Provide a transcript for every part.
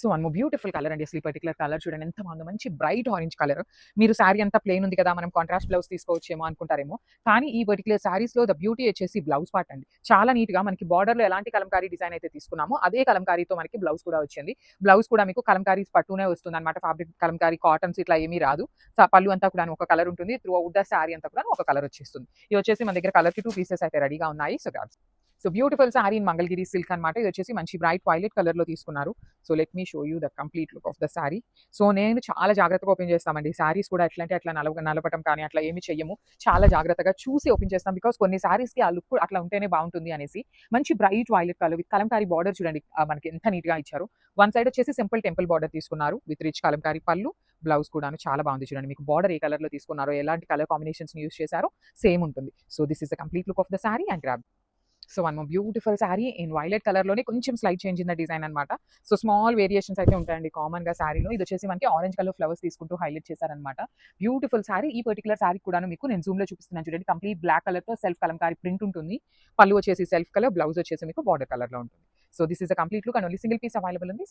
So one more beautiful colour అండి. అసలు ఈ పర్టిక్యులర్ కలర్ చూడండి ఎంత బాగుందో. మంచి బ్రైట్ ఆరెంజ్ కలర్. మీరు శారీ అంతా ప్లెయిన్ ఉంది కదా, మనం కాంట్రాస్ట్ బ్లౌజ్ తీసుకోవచ్చేమో అనుకుంటారేమో. కానీ ఈ పర్టిక్యులర్ శారీస్‌లో ద బ్యూటీ వచ్చేసి బ్లౌజ్ పార్ట్ అండి. చాలా నీట్‌గా మనకి బార్డర్‌లో ఎలాంటి కలంకారీ డిజైన్ అయితే తీసుకున్నామో అదే కలంకారీతో మనకి బ్లౌజ్ కూడా వచ్చింది. బ్లౌజ్ కూడా మీకు కలంకారీ పట్టునే వస్తుందన్నమాట. ఫ్యాబ్రిక్ కలంకారీ కాటన్స్ ఇట్లా ఏమీ రాదు. పళ్ళు అంతా కూడా ఒక కలర్ ఉంటుంది. త్రూ ఔట్ ద శారీ అంతా కూడా ఒక కలర్ వచ్చేస్తుంది. ఇది వచ్చేసి మన దగ్గర కలర్‌కి 2 పీసెస్ అయితే రెడీగా ఉన్నాయి. So beautiful sari in Mangalagiri silk అనమాట. ఇది వచ్చేసి మంచి బ్రైట్ వైలెట్ కలర్‌లో తీసుకున్నారు. So let me show you the complete look of the sari. So నేను చాలా జాగ్రత్తగా ఓపెన్ చేస్తామండి. శారీస్ కూడా ఎట్లా అంటే అట్లా నలపటం కానీ అట్లా ఏమి చెయ్యము. చాలా జాగ్రత్తగా చూసి ఓపెన్ చేస్తాం. బికాజ్ కొన్ని శారీస్‌కి ఆ లుక్ అట్లా ఉంటేనే బాగుంటుంది అనేసి. మంచి bright violet colour with Kalamkari border చూడండి మనకి ఎంత నీట్‌గా ఇచ్చారు. వన్ సైడ్ వచ్చేసి సింపుల్ టెంపుల్ బార్డర్ తీసుకున్నారు విత్ రిచ్ కలంకారీ పళ్ళు. బ్లౌజ్ కూడాను చాలా బాగుంది చూడండి. మీకు బార్డర్ ఏ కలర్‌లో తీసుకున్నారో, ఎలాంటి కలర్ కాంబినేషన్స్‌ని యూజ్ చేశారో సేమ్ ఉంటుంది. So this is the complete look of the sari and grab. So one more beautiful sari in violet కలర్‌లోనే కొంచెం slight change in the design అనమాట. సో స్మాల్ వేరియేషన్స్ అయితే ఉంటాయండి కామన్‌గా శారీలో. ఇది వచ్చేసి మనకి ఆరెంజ్ కలర్ ఫ్లవర్స్ తీసుకుంటూ హైలైట్ చేశారనమాట. బ్యూటిఫుల్ శారీ. ఈ పర్టిక్యులర్ శారీ కూడాను మీకు నేను జూమ్‌లో చూపిస్తున్నాను చూడండి. కంప్లీట్ బ్లాక్ కలర్‌తో సెల్ఫ్ కలంకారీ ప్రింట్ ఉంటుంది. పళ్ళు వచ్చేసి సెల్ఫ్ కలర్, బ్లౌజ్ వచ్చేసి మీకు బార్డర్ కలర్‌లో ఉంటుంది. So this is the complete look and only single piece available ఉంది.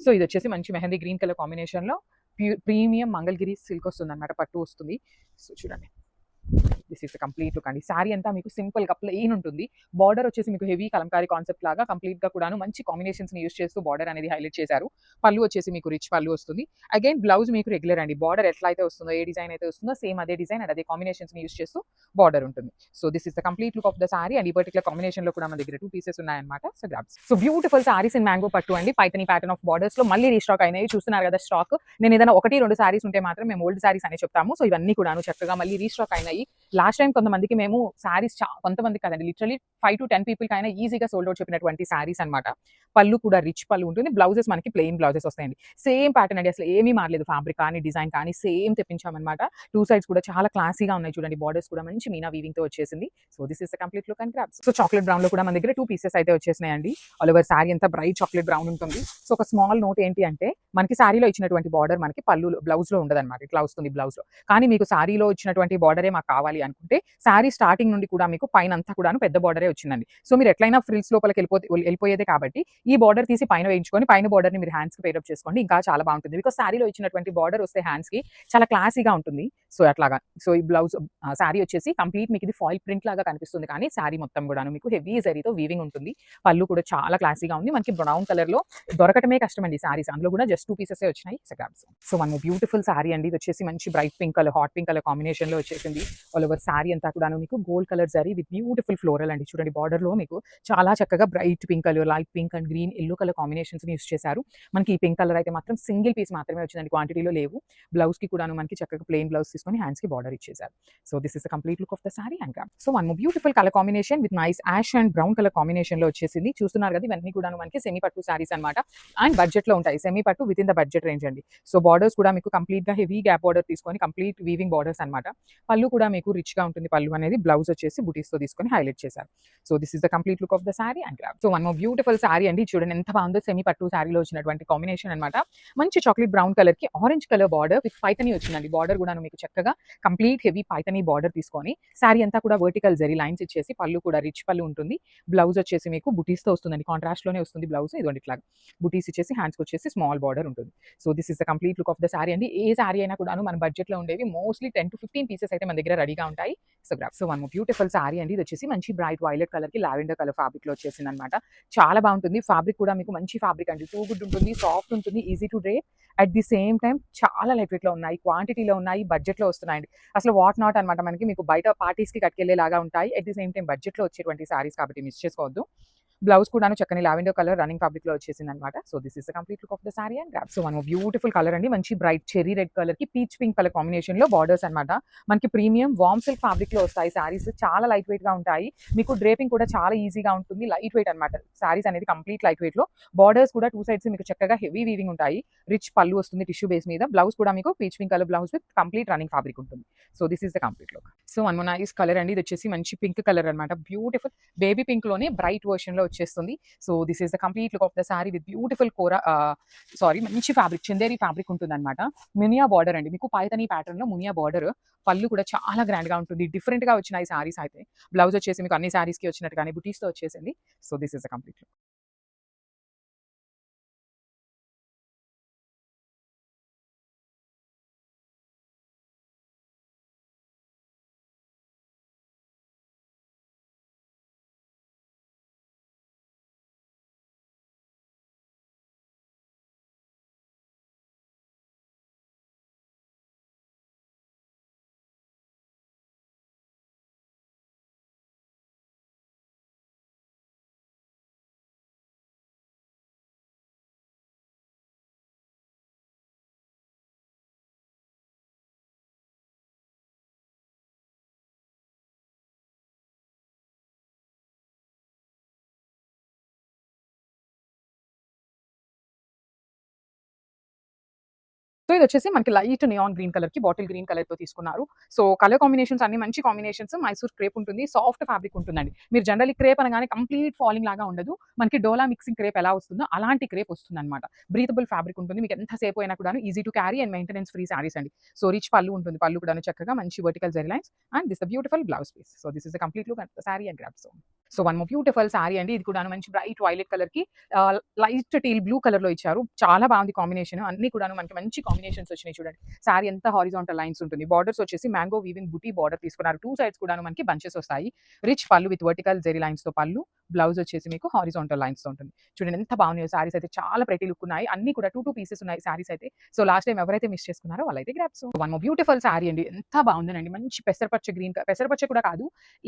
సో ఇది వచ్చేసి మంచి మెహందీ గ్రీన్ కలర్ కాంబినేషన్‌లో ప్రీమియం మంగళగిరి సిల్క్ వస్తుందన్నమాట. పట్టు వస్తుంది. సో చూడండి. దిస్ ఈస్ కంప్లీట్ లుక్ అండి. శారీ అంతా మీకు సింపుల్‌గా ప్లెయిన్ ఉంటుంది. బార్డర్ వచ్చేసి మీకు హెవీ కలంకారీ కాన్సెప్ట్ లాగా కంప్లీట్‌గా కూడాను మంచి కాంబినేషన్స్‌ని యూజ్ చేస్తూ బార్డర్ అనేది హైలైట్ చేశారు. పళ్ళు వచ్చేసి మీకు రిచ్ పళ్ళు వస్తుంది. అగైన్ బ్లౌజ్ మీకు రెగ్యులర్ అండి. బార్డర్ ఎట్లా అయితే వస్తుందో, ఏ డిజైన్ అయితే వస్తుందో సేమ్ అదే డిజైన్ అండ్ అదే కాంబినేషన్స్‌ని యూజ్ చేస్తూ బార్డర్ ఉంటుంది. So this is the complete look of the sari and ఈ పర్టిక్యులర్ కాంబినేషన్‌లో కూడా మన దగ్గర 2 పీసెస్ ఉన్నాయన్నమాట. So grabs. So beautiful saris in mango పట్టు అండి. పైథానీ ప్యాటర్న్ ఆఫ్ బార్డర్స్‌లో మళ్ళీ రీస్టాక్ అయినాయి. చూస్తున్నారు కదా స్టాక్. నేను ఏదైనా 1, 2 శారీస్ ఉంటే మాత్రం మేము ఓల్డ్ శారీస్ అనే చెప్తాము. సో ఇవన్నీ కూడాను చక్కగా మళ్ళీ రీస్టాక్ అయినాయి. లాస్ట్ టైం కొంతమందికి మేము శారీస్ కొంతమంది కదండి లిటరల్లీ 5-10 పీపుల్ కైనా ఈజీగా సోల్డ్ అవుట్ చెప్పినటువంటి శారీస్ అనమాట. పళ్ళు కూడా రిచ్ పళ్ళు ఉంటుంది. బ్లౌజెస్ మనకి ప్లెయిన్ బ్లౌజెస్ వస్తాయండి. సేమ్ ప్యాటర్న్ అండి. అసలు ఏమీ మారలేదు. ఫ్యాబ్రిక్ కానీ, డిజైన్ కానీ సేమ్ తెప్పించామన్నమాట. 2 సైడ్స్ కూడా చాలా క్లాసీగా ఉన్నాయి చూడండి. బార్డర్స్ కూడా మంచి మీనా వీవింగ్‌తో వచ్చేసింది. So this is the complete look and grabs. So chocolate బ్రౌన్‌లో కూడా మన దగ్గర 2 పీసెస్ అయితే వచ్చేసినాయండి. ఆల్ ఓవర్ శారీ అంతా బ్రైట్ చాక్లెట్ బ్రౌన్ ఉంటుంది. సో ఒక స్మాల్ నోట్ ఏంటి అంటే మనకి శారీలో ఇచ్చినటువంటి బార్డర్ మనకి పళ్ళులో బ్లౌజ్‌లో ఉండదన్నమాట. ఇట్లా వస్తుంది బ్లౌజ్‌లో. కానీ మీకు శారీలో ఇచ్చినటువంటి బార్డరే మాకు కావాలి అనుకుంటే శారీ స్టార్టింగ్ నుండి కూడా మీకు పైన అంతా కూడాను పెద్ద బార్డరే వచ్చిందండి. సో మీరు ఎట్లైనా ఫ్రిల్స్ లోపలికి వెళ్ళిపోయేదే కాబట్టి ఈ బార్డర్ తీసి పైన వేయించుకొని పైన బార్డర్‌ని మీరు హ్యాండ్స్‌కి పేరప్ చేసుకోండి. ఇంకా చాలా బాగుంటుంది. బికాజ్ శారీలో ఇచ్చినటువంటి బార్డర్ వస్తే హ్యాండ్స్‌కి చాలా క్లాసీగా ఉంటుంది. సో అట్లాగా. సో ఈ బ్లౌజ్ శారీ వచ్చేసి కంప్లీట్ మీకు ఇది ఫాయిల్ ప్రింట్ లాగా కనిపిస్తుంది. కానీ శారీ మొత్తం కూడాను మీకు హెవీ జరీతో వీవింగ్ ఉంటుంది. పళ్ళు కూడా చాలా క్లాసీగా ఉంది. మనకి బ్రౌన్ కలర్‌లో దొరకటమే కష్టమండి శారీస్. అందులో కూడా జస్ట్ 2 పీసెసే వచ్చినాయి. సో వన్ బ్యూటిఫుల్ శారీ అండి. ఇది వచ్చేసి మంచి bright pink colour, hot pink colour కాంబినేషన్‌లో వచ్చేసింది. ఆల్ ఓవర్ శారీ అంతా కూడాను మీకు gold colour zari with beautiful floral అండి. చూడండి బార్డర్‌లో మీకు చాలా చక్కగా bright pink colour, light pink and green, yellow colour కాంబినేషన్స్‌ని యూజ్ చేశారు. మనకి ఈ పింక్ కలర్ అయితే మాత్రం సింగిల్ పీస్ మాత్రమే వచ్చిందండి. క్వాంటిటీలో లేవు. బ్లౌజ్‌కి కూడాను మనకి చక్కగా ప్లెయిన్ బ్లౌజ్ తీసుకొని హ్యాండ్స్‌కి బార్డర్ ఇచ్చేసారు. So this is the complete look of the sari and గ్రామ్. So one more beautiful colour combination with nice ash and brown colour కాంబినేషన్‌లో వచ్చేసింది. చూస్తున్నారు కదా ఇవన్నీ కూడాను మనకి సెమీ పట్టు శారీస్ అన్నమాట. అండ్ బడ్జెట్‌లో ఉంటాయి. సెమీ పట్టు with in the budget range అండి. సో బార్డర్స్ కూడా మీకు కంప్లీట్‌గా హెవీ గ్యాప్ బార్డర్ తీసుకొని కంప్లీట్ వీవింగ్ బార్డర్స్ అన్నమాట. పళ్ళు కూడా మీకు రిచ్‌గా ఉంటుంది. పళ్ళు అనేది బ్లౌజ్ వచ్చేసి బుటీస్‌తో తీసుకొని హైలైట్ చేశారు. So this is the complete look of the sari and గ్రామ్. So one more beautiful sari అండి. చూడండి ఎంత బాగుందో. సెమీ పట్టు శారీలో వచ్చినటువంటి కాంబినేషన్ అన్నమాట. మంచి చాక్లెట్ బ్రౌన్ కలర్‌కి orange colour border with Paithani వచ్చిందండి. బార్డర్ కూడాను మీకు చక్కగా కంప్లీట్ హెవీ పైథానీ బార్డర్ తీసుకొని శారీ అంతా కూడా వర్టికల్ జరీ లైన్స్ ఇచ్చేసి పళ్ళు కూడా రిచ్ పళ్ళు ఉంటుంది. బ్లౌజ్ వచ్చేసి మీకు బుటీస్‌తో వస్తుందండి. కాంట్రాస్ట్‌లోనే వస్తుంది బ్లౌజ్. ఇదిగోండి ఇట్లాగా బుటీస్ ఇచ్చేసి హ్యాండ్స్‌కి వచ్చేసి స్మాల్ బార్డర్ ఉంటుంది. So this is the complete look of the sari అండి. ఏ శారీ అయినా కూడాను మన బడ్జెట్‌లో ఉండేవి మోస్ట్‌లీ 10-15 పీసెస్ అయితే మన దగ్గర రెడీగా ఉంటాయి. So one more beautiful sari అండి. ఇది వచ్చేసి మంచి బ్రైట్ వైలెట్ కలర్‌కి లావెండర్ కలర్ ఫ్యాబ్రిక్‌లో వచ్చేసిందన్నమాట. చాలా బాగుంటుంది. ఫ్యాబ్రిక్ కూడా మీకు మంచి ఫ్యాబ్రిక్ అండి. టూ గుడ్ ఉంటుంది. సాఫ్ట్ ఉంటుంది. Easy to drape. At the same time చాలా లైట్ వెయిట్‌లో ఉన్నాయి. క్వాంటిటీలో ఉన్నాయి. బడ్జెట్‌లో వస్తున్నాయండి. అసలు వాట్ నాట్ అన్నమాట. మనకి మీకు బయట పార్టీస్‌కి కట్టుకెళ్ళేలాగా ఉంటాయి. అట్ ది సేమ్ టైమ్ బడ్జెట్‌లో వచ్చేటువంటి శారీస్ కాబట్టి మిస్ చేసుకోవద్దు. బ్లౌజ్ కూడాను చక్కని లావెండర్ కలర్ రన్నింగ్ ఫ్యాబ్రిక్‌లో వచ్చేసిందన్నమాట. So this is the complete look of the sari and grab. So one beautiful colour అండి. మంచి బ్రైట్ చెర్రీ రెడ్ కలర్‌కి పీచ్ పింక్ కలర్ కాంబినేషన్‌లో బార్డర్స్ అన్నమాట. మనకి ప్రీమియం వార్మ్ సిల్క్ ఫ్యాబ్రిక్‌లో వస్తాయి శారీస్. చాలా లైట్ వెయిట్‌గా ఉంటాయి. మీకు డ్రేపింగ్ కూడా చాలా ఈజీగా ఉంటుంది. లైట్ వెయిట్ అన్నమాట. శారీస్ అనేది కంప్లీట్ లైట్ వెయిట్‌లో. బార్డర్స్ కూడా 2 సైడ్స్ మీకు చక్కగా హెవీ వీవింగ్ ఉంటాయి. రిచ్ పళ్ళు వస్తుంది టిష్యూ బేస్ మీద. బ్లౌజ్ కూడా మీకు peach pink colour blouse with complete running fabric ఉంటుంది. So this is the complete look. So one more nice colour అండి. ఇది వచ్చేసి మంచి పింక్ కలర్ అన్నమాట. బ్యూటిఫుల్ బేబీ పింక్‌లోనే బ్రైట్ వర్షన్‌లో వచ్చేస్తుంది. So this is the complete look of the sari with beautiful మంచి ఫ్యాబ్రిక్ చందేరి ఫ్యాబ్రిక్ ఉంటుందన్నమాట. మునియా బార్డర్ అండి. మీకు పైథానీ ప్యాటర్న్ లో మునియా బార్డర్. పళ్ళు కూడా చాలా గ్రాండ్ గా ఉంటుంది. డిఫరెంట్ గా వచ్చినాయి శారీస్ అయితే. బ్లౌజ్ వచ్చేసి మీకు అన్ని శారీస్ కి వచ్చినట్టుగానే బుటీస్ తో వచ్చేసింది. So this is the complete look. So ఇది వచ్చేసి మనకి లైట్ నియాన్ గ్రీన్ కలర్ కి బాటిల్ గ్రీన్ కలర్ తో తీసుకున్నారు. సో కలర్ కాంబినేషన్స్ అన్ని మంచి కాంబినేషన్స్. మైసూర్ క్రేప్ ఉంటుంది, సాఫ్ట్ ఫ్యాబ్రిక్ ఉంటుందండి. మీరు జనరల్లీ క్రేప్ అనగానే కంప్లీట్ ఫాలింగ్ లాగా ఉండదు. మనకి డోలా మిక్సింగ్ క్రేప్ ఎలా వస్తుందో అలాంటి క్రేప్ వస్తుందన్నమాట. బ్రీతబుల్ ఫ్యాబ్రిక్ ఉంటుంది. మీకు ఎంత సేపు అయినా కూడా easy to carry and maintenance free saris అండి. సో రిచ్ పళ్ళు ఉంటుంది. పళ్ళు కూడా చక్కగా మంచి vertical zari lines and this the beautiful blouse piece. So this is the complete look and sari and గ్రాప్. So one more beautiful sari అండి. ఇది కూడా మంచి బ్రైట్ వైలెట్ కలర్ కి లైట్ టీల్ బ్లూ కలర్ లో ఇచ్చారు. చాలా బాగుంది కాంబినేషన్. అన్ని కూడా మనకి మంచి కాంబినేషన్స్ వచ్చినాయి చూడండి. సారీ ఎంత హారిజాంటల్ లైన్స్ ఉంటుంది. బార్డర్స్ వచ్చేసి మ్యాంగో వీవింగ్ బుటీ బార్డర్ తీసుకున్నారు. టూ సైడ్స్ కూడా మనకి బంచెస్ వస్తాయి. రిచ్ పళ్ళు విత్ వర్టికల్ జెరీ లైన్స్ తో పళ్ళు. బ్లౌజ్ వచ్చేసి మీకు హారిజాంటల్ లైన్స్ తో ఉంటుంది. చూడండి ఎంత బాగున్నాయో సారీస్ అయితే. చాలా ప్రెటీ లుక్ ఉన్నాయి. అన్ని కూడా 2 పీసెస్ ఉన్నాయి సారీస్ అయితే. సో లాస్ట్ టైం ఎవరైతే మిస్ చేసుకున్నారో వాళ్ళైతే grasp. One more beautiful sari అండి. ఎంత బాగుందండి. మంచి పెసరపచ్చ గ్రీన్, పెసరపచ్చ కూడా కాదు,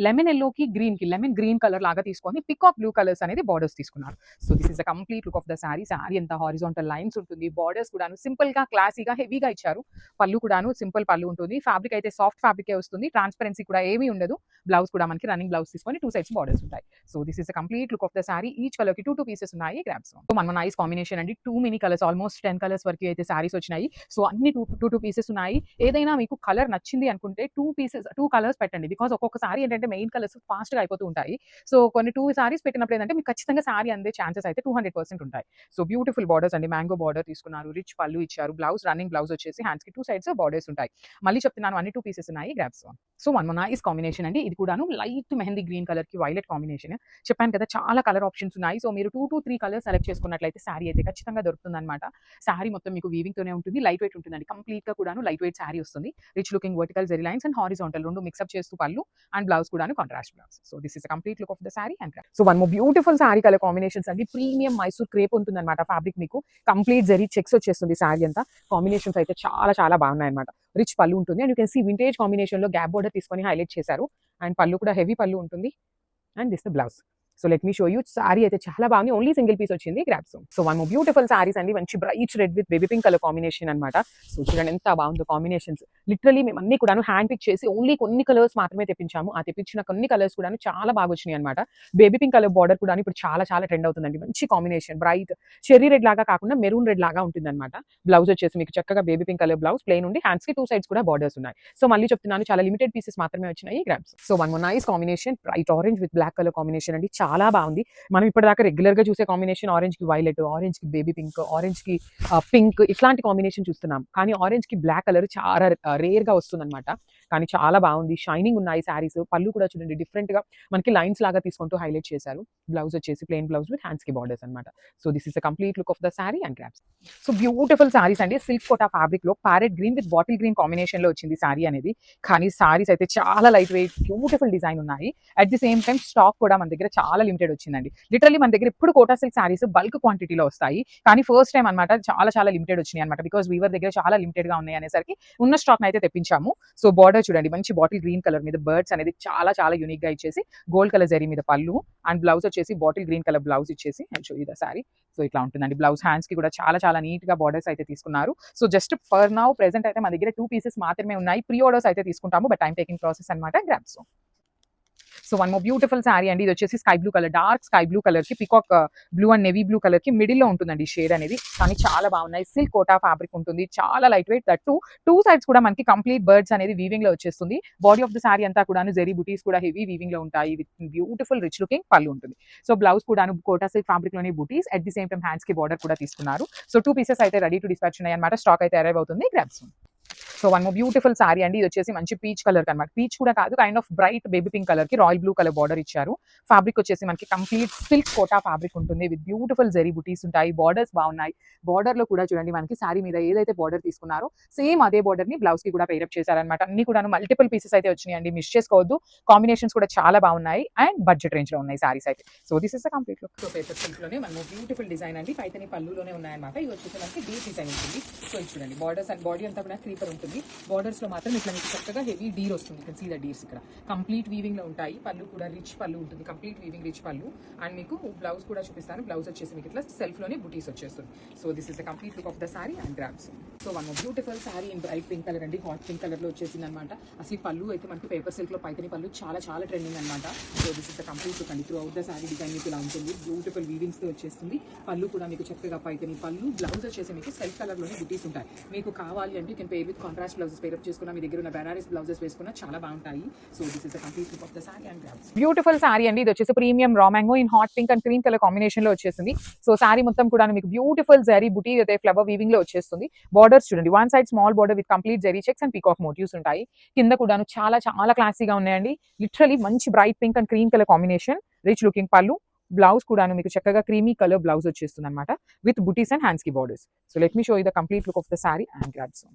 లెమన్ ఎల్లో కి గ్రీన్ కి లెమన్ గ్రీన్ కలర్ లాగా తీసుకొని పికాక్ బ్లూ కలర్స్ అనేది బార్డర్స్ తీసుకున్నారు. So this is the complete look of the sorry. Sorry ఎంత హారిజాంటల్ లైన్స్ ఉంటుంది. బార్డర్స్ కూడా సింపుల్ గా క్లాసీగా హెవీగా ఇచ్చారు. పళ్ళు కూడా సింపుల్ పళ్ళు ఉంటుంది. ఫ్యాబ్రిక్ అయితే సాఫ్ట్ ఫ్యాబ్రిక్ వస్తుంది. ట్రాన్స్పరెన్సీ కూడా ఏమీ ఉండదు. బ్లౌజ్ కూడా మనకి రన్నింగ్ బ్లౌజ్ తీసుకొని 2 సైడ్స్ బార్డర్స్ ఉంటాయి. So this is the complete look of the sorry. Each colour కి 2 పీసెస్ ఉన్నాయి. గ్రాప్స్. సో మన నైస్ కాంబినేషన్ అండి. 2 మినీ కలర్స్, ఆల్మోస్ట్ 10 కలర్స్ వరకు అయితే సారీస్ వచ్చినాయి. సో అన్ని 2 పీసెస్ ఉన్నాయి. ఏదైనా మీకు కలర్ నచ్చింది అనుకుంటే 2 కలర్స్ పెట్టండి. బికాస్ ఒక్కొక్క సారీ ఏంటంటే మెయిన్ కలర్స్ ఫాస్ట్ గా అయిపోతూ ఉంటాయి. సో కొన్ని 2 సారీస్ పెట్టినప్పుడు ఏంటంటే మీకు ఖచ్చితంగా సారీ అందే ఛాన్సెస్ అయితే 200% ఉంటాయి. సో బ్యూటిఫుల్ బార్డర్స్ అండి. మ్యాంగో బార్డర్ తీసుకున్నారు. రిచ్ పళ్ళు ఇచ్చారు. బ్లౌజ్ రన్నింగ్ బ్లౌజ్ వచ్చేసి హ్యాండ్స్ కి 2 సైడ్స్ బార్డర్స్ ఉంటాయి. మళ్ళీ చెప్తున్నాను, అన్ని 2 పీసెస్ ఉన్నాయి. Grasp. So one nice combination అండి. ఇది కూడాను లైట్ మెహందీ గ్రీన్ కలర్ కి వైలెట్ కాంబినేషన్. చెప్పాను కదా చాలా కలర్ ఆప్షన్స్ ఉన్నాయి. సో మీరు 2 to 3 కలర్స్ సెలెక్ట్ చేసుకున్నట్లయితే సారీ అయితే ఖచ్చితంగా దొరుకుతుంది అనమాట. సారీ మొత్తం మీకు వీవింగ్ తోనే ఉంటుంది. లైట్ వెయిట్ ఉంటుందండి. కంప్లీట్ గా కూడాను లైట్ వెయిట్ సారీ వస్తుంది. Rich looking vertical zari lines and horizontal రెండు మిక్స్అప్ చేస్తూ పళ్ళు అండ్ బ్లౌజ్ కూడాను contrast blouse. So this is complete look of the sari and so one more beautiful sari colour combinations అండి. ప్రీమియం మైసూర్ క్రేప్ ఉంటుంది అనమాట. ఫ్యాబ్రిక్ మీకు కంప్లీట్ జెరీ చెక్స్ వచ్చేస్తుంది. సారీ అంతా కాంబినేషన్స్ అయితే చాలా చాలా బాగున్నాయి అనమాట. రిచ్ పళ్ళు ఉంటుంది and you can see vintage combination లో గ్యాప్ బోర్డర్ తీసుకొని హైలైట్ చేశారు. అండ్ పళ్ళు కూడా హెవీ పళ్ళు ఉంటుంది and this the blouse. So let me show you. Sorry అయితే చాలా బాగుంది. ఓన్లీ సింగిల్ పీస్ వచ్చింది. Grasp. So one more beautiful saris అండి. మంచి bright red with baby pink colour combination అనమాట. సో చూడండి ఎంత బాగుందో కాంబినేషన్స్. లిటరలీ మేము అన్ని కూడా హ్యాండ్ పిక్ చేసి ఓన్లీ కొన్ని కలర్స్ మాత్రమే తెప్పించాము. ఆ తెప్పించిన కొన్ని కలర్స్ కూడా చాలా బాగా వచ్చినాయి అనమాట. బేబీ పింక్ కలర్ బార్డర్ కూడా ఇప్పుడు చాలా చాలా ట్రెండ్ అవుతుందండి. మంచి కాంబినేషన్. బ్రైట్ చెర్రీ రెడ్ లాగా కాకుండా మెరూన్ రెడ్ లాగా ఉంటుంది అనమాట. బ్లౌజ్ వచ్చేసి మీకు చక్కగా baby pink colour blouse plain ఉండి హ్యాండ్స్ కి 2 సైడ్స్ కూడా బార్డర్స్ ఉన్నాయి. సో మళ్ళీ చెప్తున్నాను, చాలా లిమిటెడ్ పీసెస్ మాత్రమే వచ్చినాయి. గ్రాప్స్. So one more nice combination. Bright orange with black colour combination అండి. చాలా బాగుంది. మనం ఇప్పటిదాకా రెగ్యులర్ గా చూసే కాంబినేషన్ ఆరెంజ్ కి వైలెట్, ఆరెంజ్ కి బేబీ పింక్, ఆరెంజ్ కి పింక్, ఇట్లాంటి కాంబినేషన్ చూస్తున్నాం. కానీ ఆరెంజ్ కి బ్లాక్ కలర్ చాలా రేర్ గా వస్తుంది అనమాట. కానీ చాలా బాగుంది. షైనింగ్ ఉన్నాయి సారీస్. పళ్ళు కూడా చూడండి డిఫరెంట్ గా మనకి లైన్స్ లాగా తీసుకుంటూ హైలైట్ చేశారు. బ్లౌజ్ వచ్చేసి ప్లెయిన్ బ్లౌజ్ విత్ హ్యాండ్స్ కి బార్డర్స్ అనమాట. So this is the complete look of the sari and grasp. So beautiful saris అండి. సిల్క్ కోటా ఫ్యాబ్రిక్ లో parrot green with bottle green combination లో వచ్చింది సారీ అనేది. కానీ సారీస్ అయితే చాలా లైట్ వెయిట్ బ్యూటిఫుల్ డిజైన్ ఉన్నాయి. At the same time stock కూడా మన దగ్గర చాలా లిమిటెడ్ వచ్చిందండి. లిటరలీ మన దగ్గర ఇప్పుడు కోటా సిల్క్ సారీస్ బల్క్ క్వాంటిటీలో వస్తాయి. కానీ ఫస్ట్ టైం అనమాట చాలా చాలా లిమిటెడ్ వచ్చినాయి అనమాట. బికాస్ వీవర్ దగ్గర చాలా లిమిటెడ్ గా ఉన్నాయి అనేసరికి ఉన్న స్టాక్ అయితే తెప్పించాము. సో బార్డర్ చూడండి మంచి బాటిల్ గ్రీన్ కలర్ మీద బర్డ్స్ అనేది చాలా చాలా యూనిక్ గా ఇచ్చేసి గోల్డ్ కలర్ జరీ మీద పళ్ళు అండ్ బ్లౌజ్ వచ్చేసి బాటిల్ గ్రీన్ కలర్ బ్లౌజ్ ఇచ్చేసి show you the sorry. So ఇట్లా ఉంటుందండి. బ్లౌజ్ హ్యాండ్స్ కి కూడా చాలా చాలా నీట్ గా బార్డర్స్ అయితే తీసుకున్నారు. So just for now present అయితే మన దగ్గర 2 పీసెస్ మాత్రమే ఉన్నాయి. ప్రీ ఆర్డర్స్ అయితే తీసుకుంటాము, బట్ టైం టేకింగ్ ప్రాసెస్ అనమాట. Grabs. So one more beautiful sari అండి. ఇది వచ్చేసి sky blue colour, dark sky blue colour కి peacock blue and navy blue colour కి మిడిల్ లో ఉంటుందండి షేడ్ అనేది. కానీ చాలా బాగున్నాయి. సిల్క్ కోటా ఫ్యాబ్రిక్ ఉంటుంది. చాలా లైట్ వెయిట్. దట్ 2 సైడ్స్ కూడా మనకి కంప్లీట్ బర్డ్స్ అనేది వీవింగ్ లో వచ్చేస్తుంది. బాడీ ఆఫ్ ద సారీ అంతా కూడా జెరీ బుటీస్ కూడా హెవీ వీవింగ్ లో ఉంటాయి. విత్ బ్యూటిఫుల్ రిచ్ లుకింగ్ పళ్ళు ఉంటుంది. సో బ్లౌజ్ కూడా కోటా సిల్క్ ఫ్యాబ్రిక్ లోని బుటీస్, at the same time hands కి బార్డర్ కూడా తీసుకున్నారు. సో 2 పీసెస్ అయితే రెడీ టు డిస్పాచ్ ఉన్నాయి అనమాట. స్టాక్ అయితే అరైవ్ అవుతుంది. Grasp. So one more beautiful sari అండి. ఇది వచ్చేసి మంచి పీచ్ కలర్ అనమాట. పీచ్ కూడా కాదు, kind of bright baby pink colour కి రాయల్ బ్లూ కలర్ బార్డర్ ఇచ్చారు. ఫ్యాబ్రిక్ వచ్చేసి మనకి కంప్లీట్ సిల్క్ కోటా ఫ్యాబ్రిక్ ఉంటుంది. విత్ బ్యూటిఫుల్ జెరీ బుటీస్ ఉంటాయి. బార్డర్స్ బాగున్నాయి. బార్డర్ లో కూడా చూడండి మనకి సారీ మీద ఏదైతే బార్డర్ తీసుకున్నారో సేమ్ అదే బార్డర్ ని బ్లౌజ్ కి కూడా పేరప్ చేశారనమాట. అన్ని కూడా మల్టిపుల్ పీసెస్ అయితే వచ్చినాయి అండి. మిస్ చేసుకోవద్దు. కాంబినేషన్స్ కూడా చాలా బాగున్నాయి అండ్ బడ్జెట్ రేంజ్ లో ఉన్నాయి సారీస్ అయితే. So this is the complete look. So paper silk లోనే మన బ్యూటిఫుల్ డిజైన్ అండి. పైతని పళ్ళులోనే ఉన్నాయన్నమాట. ఇది వచ్చేసి మనకి డీప్ డిజైన్ ఉంటుంది. సో ఇది చూడండి బార్డర్స్ అండ్ బాడీ అంతా కూడా క్రీపర్ ఉంటుంది. ఉంటుంది. బార్డర్స్ లో మాత్రం ఇట్లా మీకు చక్కగా హెవీ డీర్ వస్తుంది. కెన్ సీ ద డీర్స్ ఇక్కడ కంప్లీట్ వీవింగ్ లో ఉంటాయి. పళ్ళు కూడా రిచ్ పళ్ళు ఉంటుంది, కంప్లీట్ వీవింగ్ రిచ్ పళ్ళు. అండ్ మీకు బ్లౌజ్ కూడా చూపిస్తాను. బ్లౌజ్ వచ్చేసి మీకు ఇట్లా సెల్ఫ్ లోనే బుటీస్ వచ్చేస్తుంది. So this is the complete look of the sari and grabs. So one beautiful sorry in bright pink colour అండి, హాట్ పింక్ కలర్ లో వచ్చేసింది అనమాట. అసలు పళ్ళు అయితే మనకి పేపర్ సిల్క్ లో పైతని పళ్ళు చాలా చాలా ట్రెండింగ్ అనమాట. So this is the complete look అండి. Throughout the sari design మీకు ఇలా ఉంటుంది. బ్యూటిఫుల్ వీవింగ్స్ తో వచ్చేస్తుంది. పళ్ళు కూడా మీకు చక్కగా పైతని పళ్ళు. బ్లౌజ్ వచ్చేసి మీకు సెల్ఫ్ కలర్ లోనే బుటీస్ ఉంటాయి. మీకు కావాలి అంటే you can pair with contrast blouses pair up చేసుకున్నా, మీ దగ్గర ఉన్న బెనారస్ బ్లౌజెస్ వేసుకున్నా చాలా బాగుంటాయి. So this is the complete look of the sari and grabs. Beautiful sari అండి. ఇది వచ్చేసి premium raw mango in hot pink and cream colour combination లో వచ్చేసింది. సో సారీ మొత్తం కూడా మీకు బ్యూటిఫుల్ జరీ బుటీ అయితే ఫ్లవర్ వీవింగ్ లో వచ్చేస్తుంది. బార్డర్స్ చూడండి, one side small border with complete zari checks and peacock motifs ఉంటాయి. కింద కూడా చాలా చాలా క్లాసీగా ఉన్నాయండి. లిటరలీ మంచి bright pink and cream colour combination. Rich looking పళ్ళు. బ్లౌజ్ కూడా మీకు చక్కగా క్రీమీ కలర్ బ్లౌజ్ వచ్చేస్తుంది అనమాట విత్ బుటీస్ అండ్ హ్యాండ్స్ కి borders. So let me show you the complete look of the sari and grabs.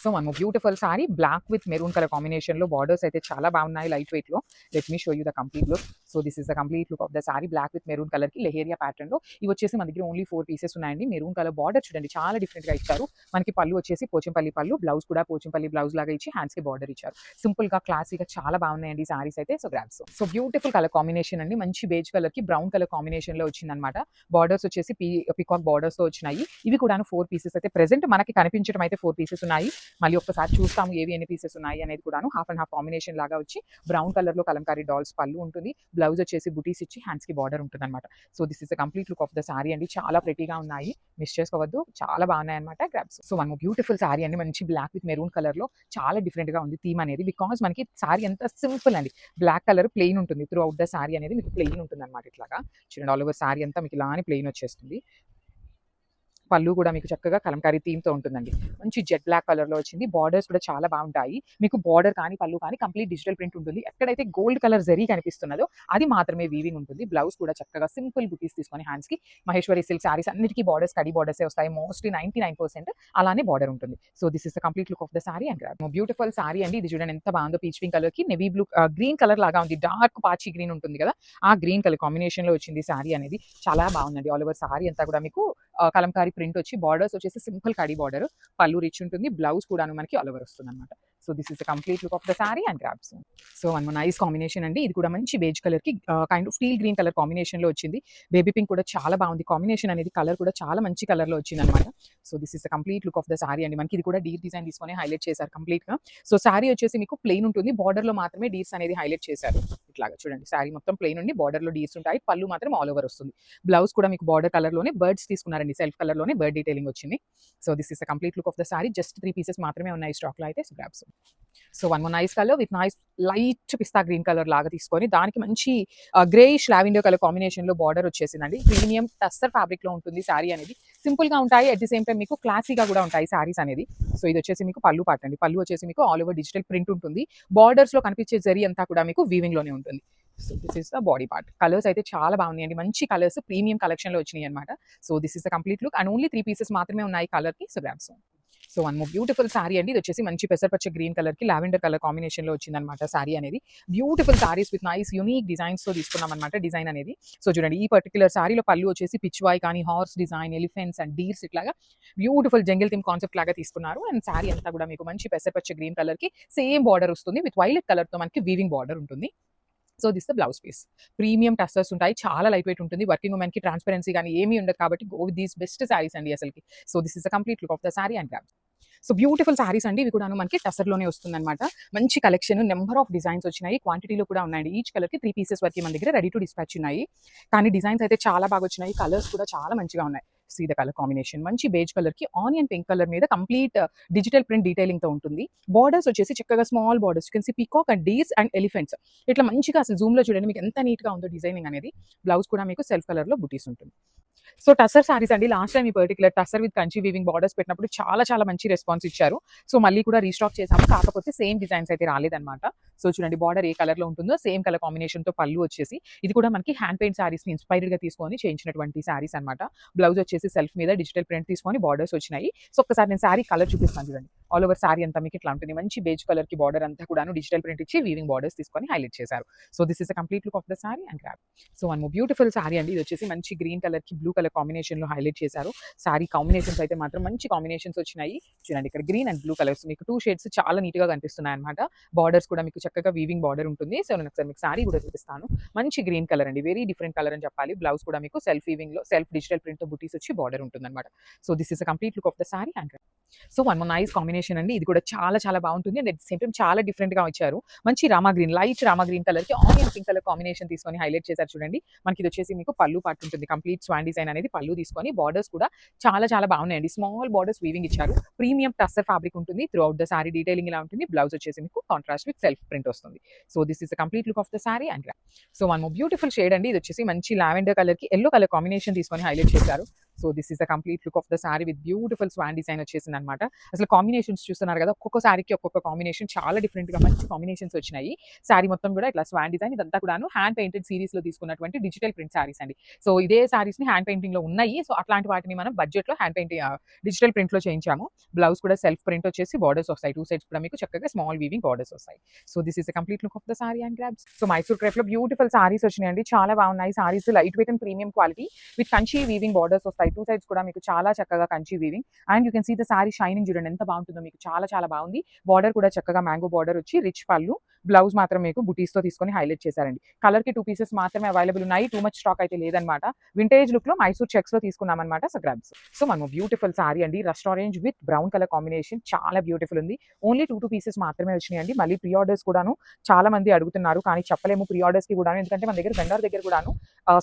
So మనము beautiful sari black with maroon colour combination లో borders అయితే చాలా బాగున్నాయి లైట్ వెయిట్ లో. Let me show you the complete look. So this is the complete look of the sari black with maroon colour కి leheriya pattern లో. ఇవి వచ్చేసి మన దగ్గర ఓన్లీ 4 పీసెస్ ఉన్నాయండి. మెరూన్ కలర్ బార్డర్ చూడండి చాలా డిఫరెంట్ గా ఇచ్చారు. మనకి పళ్ళు వచ్చేసి పోచంపల్లి పళ్ళు, బ్లౌజ్ కూడా పోచంపల్లి బ్లౌజ్ లాగా ఇచ్చి హ్యాండ్స్ కి బార్డర్ ఇచ్చారు. సింపుల్ గా క్లాసీగా చాలా బాగున్నాయండి సారీస్ అయితే. So grabs. So beautiful colour combination అండి. మంచి బేజ్ కలర్ కి బ్రౌన్ కలర్ కాంబినేషన్ లో వచ్చింది అనమాట. బార్డర్స్ వచ్చేసి పికాక్ బార్డర్స్ తో వచ్చినాయి. ఇవి కూడా 4 పీసెస్ అయితే ప్రెసెంట్ మనకి కనిపించడం అయితే 4 పీసెస్ ఉన్నాయి. మళ్ళీ ఒకసారి చూస్తాము ఏవి ఎన్ని పీసెస్ ఉన్నాయి అనేది కూడా. హాఫ్ అండ్ హాఫ్ కాంబినేషన్ లాగా వచ్చి బ్రౌన్ కలర్ లో కలంకారీ డాల్స్ పళ్ళు ఉంటుంది. బ్లౌజ్ వచ్చేసి బుటీస్ ఇచ్చి హ్యాండ్స్ కి బార్డర్ ఉంటుంది అనమాట. So this is the complete look of the sari అండి. చాలా ప్రెటీగా ఉన్నాయి, మిస్ చేసుకోవద్దు, చాలా బాగున్నాయి అనమాట grabs. So one beautiful sari అండి. మంచి బ్లాక్ విత్ మెరూన్ కలర్ లో చాలా డిఫరెంట్ గా ఉంది థీమ్ అనేది. బికాస్ మనకి సారీ అంతా సింపుల్ అండి. బ్లాక్ కలర్ ప్లెయిన్ ఉంటుంది. త్రూ అవుట్ ద సారీ అనేది మీకు ప్లెయిన్ ఉంటుంది అనమాట. ఇట్లాగా చూడండి, ఆల్ ఓవర్ సారీ అంతా మీకు ఇలానే ప్లెయిన్ వచ్చేస్తుంది. పళ్ళు కూడా మీకు చక్కగా కలంకారీ థీమ్ తో ఉంటుందండి. మంచి జెట్ బ్లాక్ కలర్ లో వచ్చింది. బార్డర్స్ కూడా చాలా బాగుంటాయి. మీకు బార్డర్ కానీ పళ్ళు కానీ కంప్లీట్ డిజిటల్ ప్రింట్ ఉంటుంది. ఎక్కడైతే గోల్డ్ కలర్ జరీ కనిపిస్తున్నదో అది మాత్రమే వీవింగ్ ఉంటుంది. బ్లౌజ్ కూడా చక్కగా సింపుల్ బుటీస్ తీసుకొని హ్యాండ్స్ కి మహేశ్వరి సిల్క్ సారీస్ అన్నిటికీ బార్డర్స్ కడి బార్డర్స్ వస్తాయి. మోస్ట్లీ 99% అలానే బార్డర్ ఉంటుంది. So this is the complete look of the sari and grab. Beautiful sari అండి. ఇది చూడండి ఎంత బాగుందో. పీచ్ పింక్ కలర్ కి నెవీ బ్లూ గ్రీన్ కలర్ లాగా ఉంది. డార్క్ పాచి గ్రీన్ ఉంటుంది కదా, ఆ గ్రీన్ కలర్ కాంబినేషన్ లో వచ్చింది సారీ అనేది. చాలా బాగుందండి. ఆల్ ఓవర్ సారీ అంతా కూడా మీకు కలంకారీ ప్రింట్ వచ్చి బార్డర్స్ వచ్చేసి సింపుల్ కడి బార్డర్. పళ్ళు రిచ్ ఉంటుంది. బ్లౌజ్ కూడా మనకి ఆల్ ఓవర్ వస్తుంది అనమాట. So this is the complete look of the sari and grabs. So one nice combination అండి. ఇది కూడా మంచి బేజ్ కలర్ కి kind of steel green colour combination లో వచ్చింది. బేబీ పింక్ కూడా చాలా బాగుంది. కాంబినేషన్ అనేది కలర్ కూడా చాలా మంచి కలర్ లో వచ్చింది అనమాట. So this is the complete look of the sari అండి. మనకి ఇది కూడా డీర్ డిజైన్ తీసుకొని హైలైట్ చేశారు కంప్లీట్ గా. సో సారీ వచ్చేసి మీకు ప్లెయిన్ ఉంటుంది. బార్డర్ లో మాత్రమే డీర్స్ అనేది హైలైట్ చేశారు. ఇట్లాగా చూడండి, సారీ మొత్తం ప్లెయిన్ ఉండి బార్డర్ లో డీర్స్ ఉంటాయి. పళ్ళు మాత్రం ఆల్ ఓవర్ వస్తుంది. బ్లౌజ్ కూడా మీకు బార్డర్ కలర్ లోనే బర్డ్స్ తీసుకున్నారండి. సెల్ఫ్ కలర్ లోనే బర్డ్ డీటెయిలింగ్ వచ్చింది. So this is the complete look of the sorry. Just 3 pieces మాత్రమే ఉన్నాయి స్టాక్ లో అయితే. So grabs. So one nice colour with nice light pista green colour లాగా తీసుకొని దానికి మంచి గ్రేయిష్ లావెండర్ కలర్ కాంబినేషన్ లో బార్డర్ వచ్చేసిందండి. ప్రీమియం టస్సర్ ఫ్యాబ్రిక్ లో ఉంటుంది సారీ అనేది. సింపుల్ గా ఉంటాయి, అట్ ది సేమ్ టైం మీకు క్లాసీగా కూడా ఉంటాయి సారీస్ అనేది. సో ఇది వచ్చేసి మీకు పళ్ళు పార్ట్ అండి. పళ్ళు వచ్చేసి మీకు ఆల్ ఓవర్ డిజిటల్ ప్రింట్ ఉంటుంది. బార్డర్స్ లో కనిపించే జరీ అంతా కూడా మీకు వీవింగ్ లోనే ఉంటుంది. So this is the body part. Colours అయితే చాలా బాగున్నాయండి. మంచి కలర్స్ ప్రీమియం కలెక్షన్ లో వచ్చినాయి అనమాట. So this is the complete look and only 3 pieces మాత్రమే ఉన్నాయి కలర్ కి. So grabs. So one more beautiful sari అండి. ఇది వచ్చేసి మంచి పెసరపచ్చ గ్రీన్ కలర్ కి లావెండర్ కలర్ కాంబినేషన్ లో వచ్చింది అనమాట సారీ అనేది. Beautiful saris with nice unique designs తో తీసుకున్నాం అనమాట డిజైన్ అనేది. సో చూడండి, ఈ పర్టికులర్ సారీలో పళ్ళు వచ్చేసి పిచ్వాయ్ కానీ horse design, elephants and deers ఇట్లాగా బ్యూటిఫుల్ జంగిల్ థీమ్ కాన్సెప్ట్ లాగా తీసుకున్నారు. అండ్ సారీ అంతా కూడా మీకు మంచి పెసరపచ్చ గ్రీన్ కలర్ కి సేమ్ బార్డర్ వస్తుంది. విత్ వైలెట్ కలర్ తో మనకి వీవింగ్ బార్డర్ ఉంటుంది. So this the blouse piece. Premium tussars ఉంటాయి. చాలా లైట్ వెయిట్ ఉంటుంది. వర్కింగ్ ఉమెన్ కి ట్రాన్స్పరెన్సీ కానీ ఏమీ ఉండదు కాబట్టి go with these best saris అండి అసలుకి. So this is the complete look of the sari and grab. So beautiful saris అండి. ఇవి కూడా మనకి టసర్లోనే వస్తుంది అనమాట. మంచి కలెక్షన్, నెంబర్ ఆఫ్ డిజైన్స్ వచ్చినాయి. క్వాంటిటీలో కూడా ఉన్నాయండి. ఈచ్ కలర్ కి 3 పీసెస్ వరకు మన దగ్గర రెడీ టు డిస్పాచ్ ఉన్నాయి. కానీ డిజైన్స్ అయితే చాలా బాగా వచ్చినాయి. కలర్స్ కూడా చాలా మంచిగా ఉన్నాయి. సీ ద కలర్ కాంబినేషన్ మంచి బేజ్ కలర్ కి ఆనియన్ పింక్ కలర్ మీద కంప్లీట్ డిజిటల్ ప్రింట్ డీటెయిలింగ్ తో ఉంటుంది. బార్డర్స్ వచ్చేసి చక్కగా small borders, you can see peacock and deers and elephants ఇట్లా మంచిగా అసలు జూమ్ లో చూడండి మీకు ఎంత నీట్ గా ఉందో డిజైనింగ్ అనేది. బ్లౌజ్ కూడా మీకు సెల్ఫ్ కలర్ లో బుటీస్ ఉంటుంది. సో టసర్ సారీస్ అండి. లాస్ట్ టైం ఈ particular tussar with Kanchi weaving borders పెట్టినప్పుడు చాలా చాలా మంచి రెస్పాన్స్ ఇచ్చారు. సో మళ్ళీ కూడా రీస్టాక్ చేసాము. కాకపోతే సేమ్ డిజైన్స్ అయితే రాలేదన్నమాట. సో చూడండి, బార్డర్ ఏ కలర్ లో ఉంటుందో సేమ్ కలర్ కాంబినేషన్ తో పళ్ళు వచ్చేసి ఇది కూడా మనకి హ్యాండ్ పెయింట్ సారీస్ ని ఇన్స్పైర్డ్ గా తీసుకొని చేయించినటువంటి సారీస్ అనమాట. బ్లౌజ్ వచ్చేసి సెల్ఫ్ మీద డిజిటల్ ప్రింట్ తీసుకొని బార్డర్స్ వచ్చినాయి. సో ఒక్కసారి నేను సారీ కలర్ చూపిస్తాను చూడండి. ఆల్ ఓవర్ సారీ అంతా మీకు ఇట్లా ఉంటుంది. మంచి బేజ్ కలర్‌కి బార్డర్ అంతా కూడాను డిజిటల్ ప్రింట్ ఇచ్చి వీవింగ్ బార్డర్స్ తీసుకొని హైలైట్ చేశారు. So this is the complete look of the sari and grab. So one more beautiful sari అండి. ఇది వచ్చేసి మంచి గ్రీన్ కలర్‌కి బ్లూ కలర్ కాంబినేషన్‌లో హైలైట్ చేశారు. సారీ కాంబినేషన్స్ అయితే మాత్రం మంచి కాంబినేషన్స్ వచ్చినాయి. చూడండి ఇక్కడ గ్రీన్ అండ్ బ్లూ కలర్స్ మీకు 2 షేడ్స్ చాలా నీట్‌గా కనిపిస్తున్నాయన్నమాట. బార్డర్స్ కూడా మీకు చక్కగా వీవింగ్ బార్డర్ ఉంటుంది. సో నేను ఒకసారి మీకు సారీ కూడా చూపిస్తాను. మంచి గ్రీన్ కలర్ అండి. వెరీ డిఫరెంట్ కలర్ అని చెప్పాలి. బ్లౌజ్ కూడా మీకు సెల్ఫ్ వీవింగ్‌లో సెల్ఫ్ డిజిటల్ ప్రింట్‌తో బుటీస్ వచ్చి బార్డర్ ఉంటుందన్నమాట. So this is the complete look of the sari and so one more nice combination అండి. ఇది కూడా చాలా చాలా బాగుంటుంది. And at the same time చాలా డిఫరెంట్‌గా ఇచ్చారు. మంచి Rama green, light Rama green కలర్‌కి ఆనియన్ పింక్ కలర్ కాంబినేషన్ తీసుకొని హైలైట్ చేశారు చూడండి. మనకి ఇది వచ్చేసి మీకు పల్లు పార్ట్ ఉంటుంది. కంప్లీట్ స్వాన్ డిజైన్ అనేది పల్లు తీసుకొని బార్డర్స్ కూడా చాలా చాలా బాగున్నాయండి. స్మాల్ బార్డర్స్ వీవింగ్ ఇచ్చారు. ప్రీమియం టస్సర్ ఫ్యాబ్రిక్ ఉంటుంది. Throughout the sari detailing ఇలా ఉంటుంది. బ్లౌజ్ వచ్చేసి మీకు కాంట్రాస్ట్ విత్ సెల్ఫ్ ప్రింట్ వస్తుంది. So this is the complete look of the sari and so one more beautiful shade అండి. ఇది వచ్చేసి మంచి లావెండర్ కలర్‌కి యెల్లో కలర్ కాంబినేషన్ తీసుకొని హైలైట్ చేశారు. So this is the complete look of the sari with beautiful swan design వచ్చేసిందనమాట. అసలు combinations చూస్తున్నారు కదా, ఒక్కొక్క సారీకి ఒక్కొక్క కాంబినేషన్ చాలా డిఫరెంట్‌గా మంచి కాంబినేషన్స్ వచ్చినాయి. సారీ మొత్తం కూడా ఇట్లా స్వాన్ డిజైన్ ఇదంతా కూడాను హ్యాండ్ పెయింటెడ్ సీరీస్‌లో తీసుకున్నటువంటి డిజిటల్ ప్రింట్ సారీస్ అండి. సో ఇదే సారీస్‌ని హ్యాండ్ పెయింటింగ్‌లో ఉన్నాయి. సో అట్లాంటి వాటిని మనం బడ్జెట్‌లో హ్యాండ్ పెయింటింగ్ డిజిటల్ ప్రింట్‌లో చేయించాము. బ్లౌజ్ కూడా సెల్ఫ్ ప్రింట్ వచ్చేసి బార్డర్స్ వస్తాయి. 2 సైడ్స్ కూడా మీకు చక్కగా స్మాల్ వీవింగ్ బార్డర్స్ వస్తాయి. So this is the complete look of the sari and grabs. So Mysore క్రేప్‌లో బ్యూటిఫుల్ సారీస్ వచ్చినాయండి. చాలా బాగున్నాయి saris. Light weight and premium quality with Kanchi weaving borders వస్తాయి. 2 సైడ్స్ కూడా మీకు చాలా చక్కగా Kanchi weaving and you can see the sari shining చూడండి ఎంత బాగుంటుందో మీకు. చాలా చాలా బాగుంది. బార్డర్ కూడా చక్కగా మ్యాంగో బార్డర్ వచ్చి రిచ్ పళ్ళు, బ్లౌజ్ మాత్రం మీకు బుటీస్‌తో తీసుకొని హైలైట్ చేశారండి. కలర్‌కి 2 పీసెస్ మాత్రమే అవైలబుల్ ఉన్నాయి. టూ మచ్ స్టాక్ అయితే లేదనమాట. వింటేజ్ లుక్‌లో మైసూర్ చెక్స్‌లో తీసుకున్నామనమాట. So grabs. సో మనము బ్యూటిఫుల్ సారీ అండి. Rust orange with brown colour combination చాలా బ్యూటిఫుల్ ఉంది. ఓన్లీ 2 పీసెస్ మాత్రమే వచ్చినాయండి. మళ్ళీ ప్రీ ఆర్డర్స్ కూడాను చాలా మంది అడుగుతున్నారు. కానీ చెప్పలేము ప్రీ ఆర్డర్స్‌కి కూడాను. ఎందుకంటే మన దగ్గర వెండర్ దగ్గర కూడాను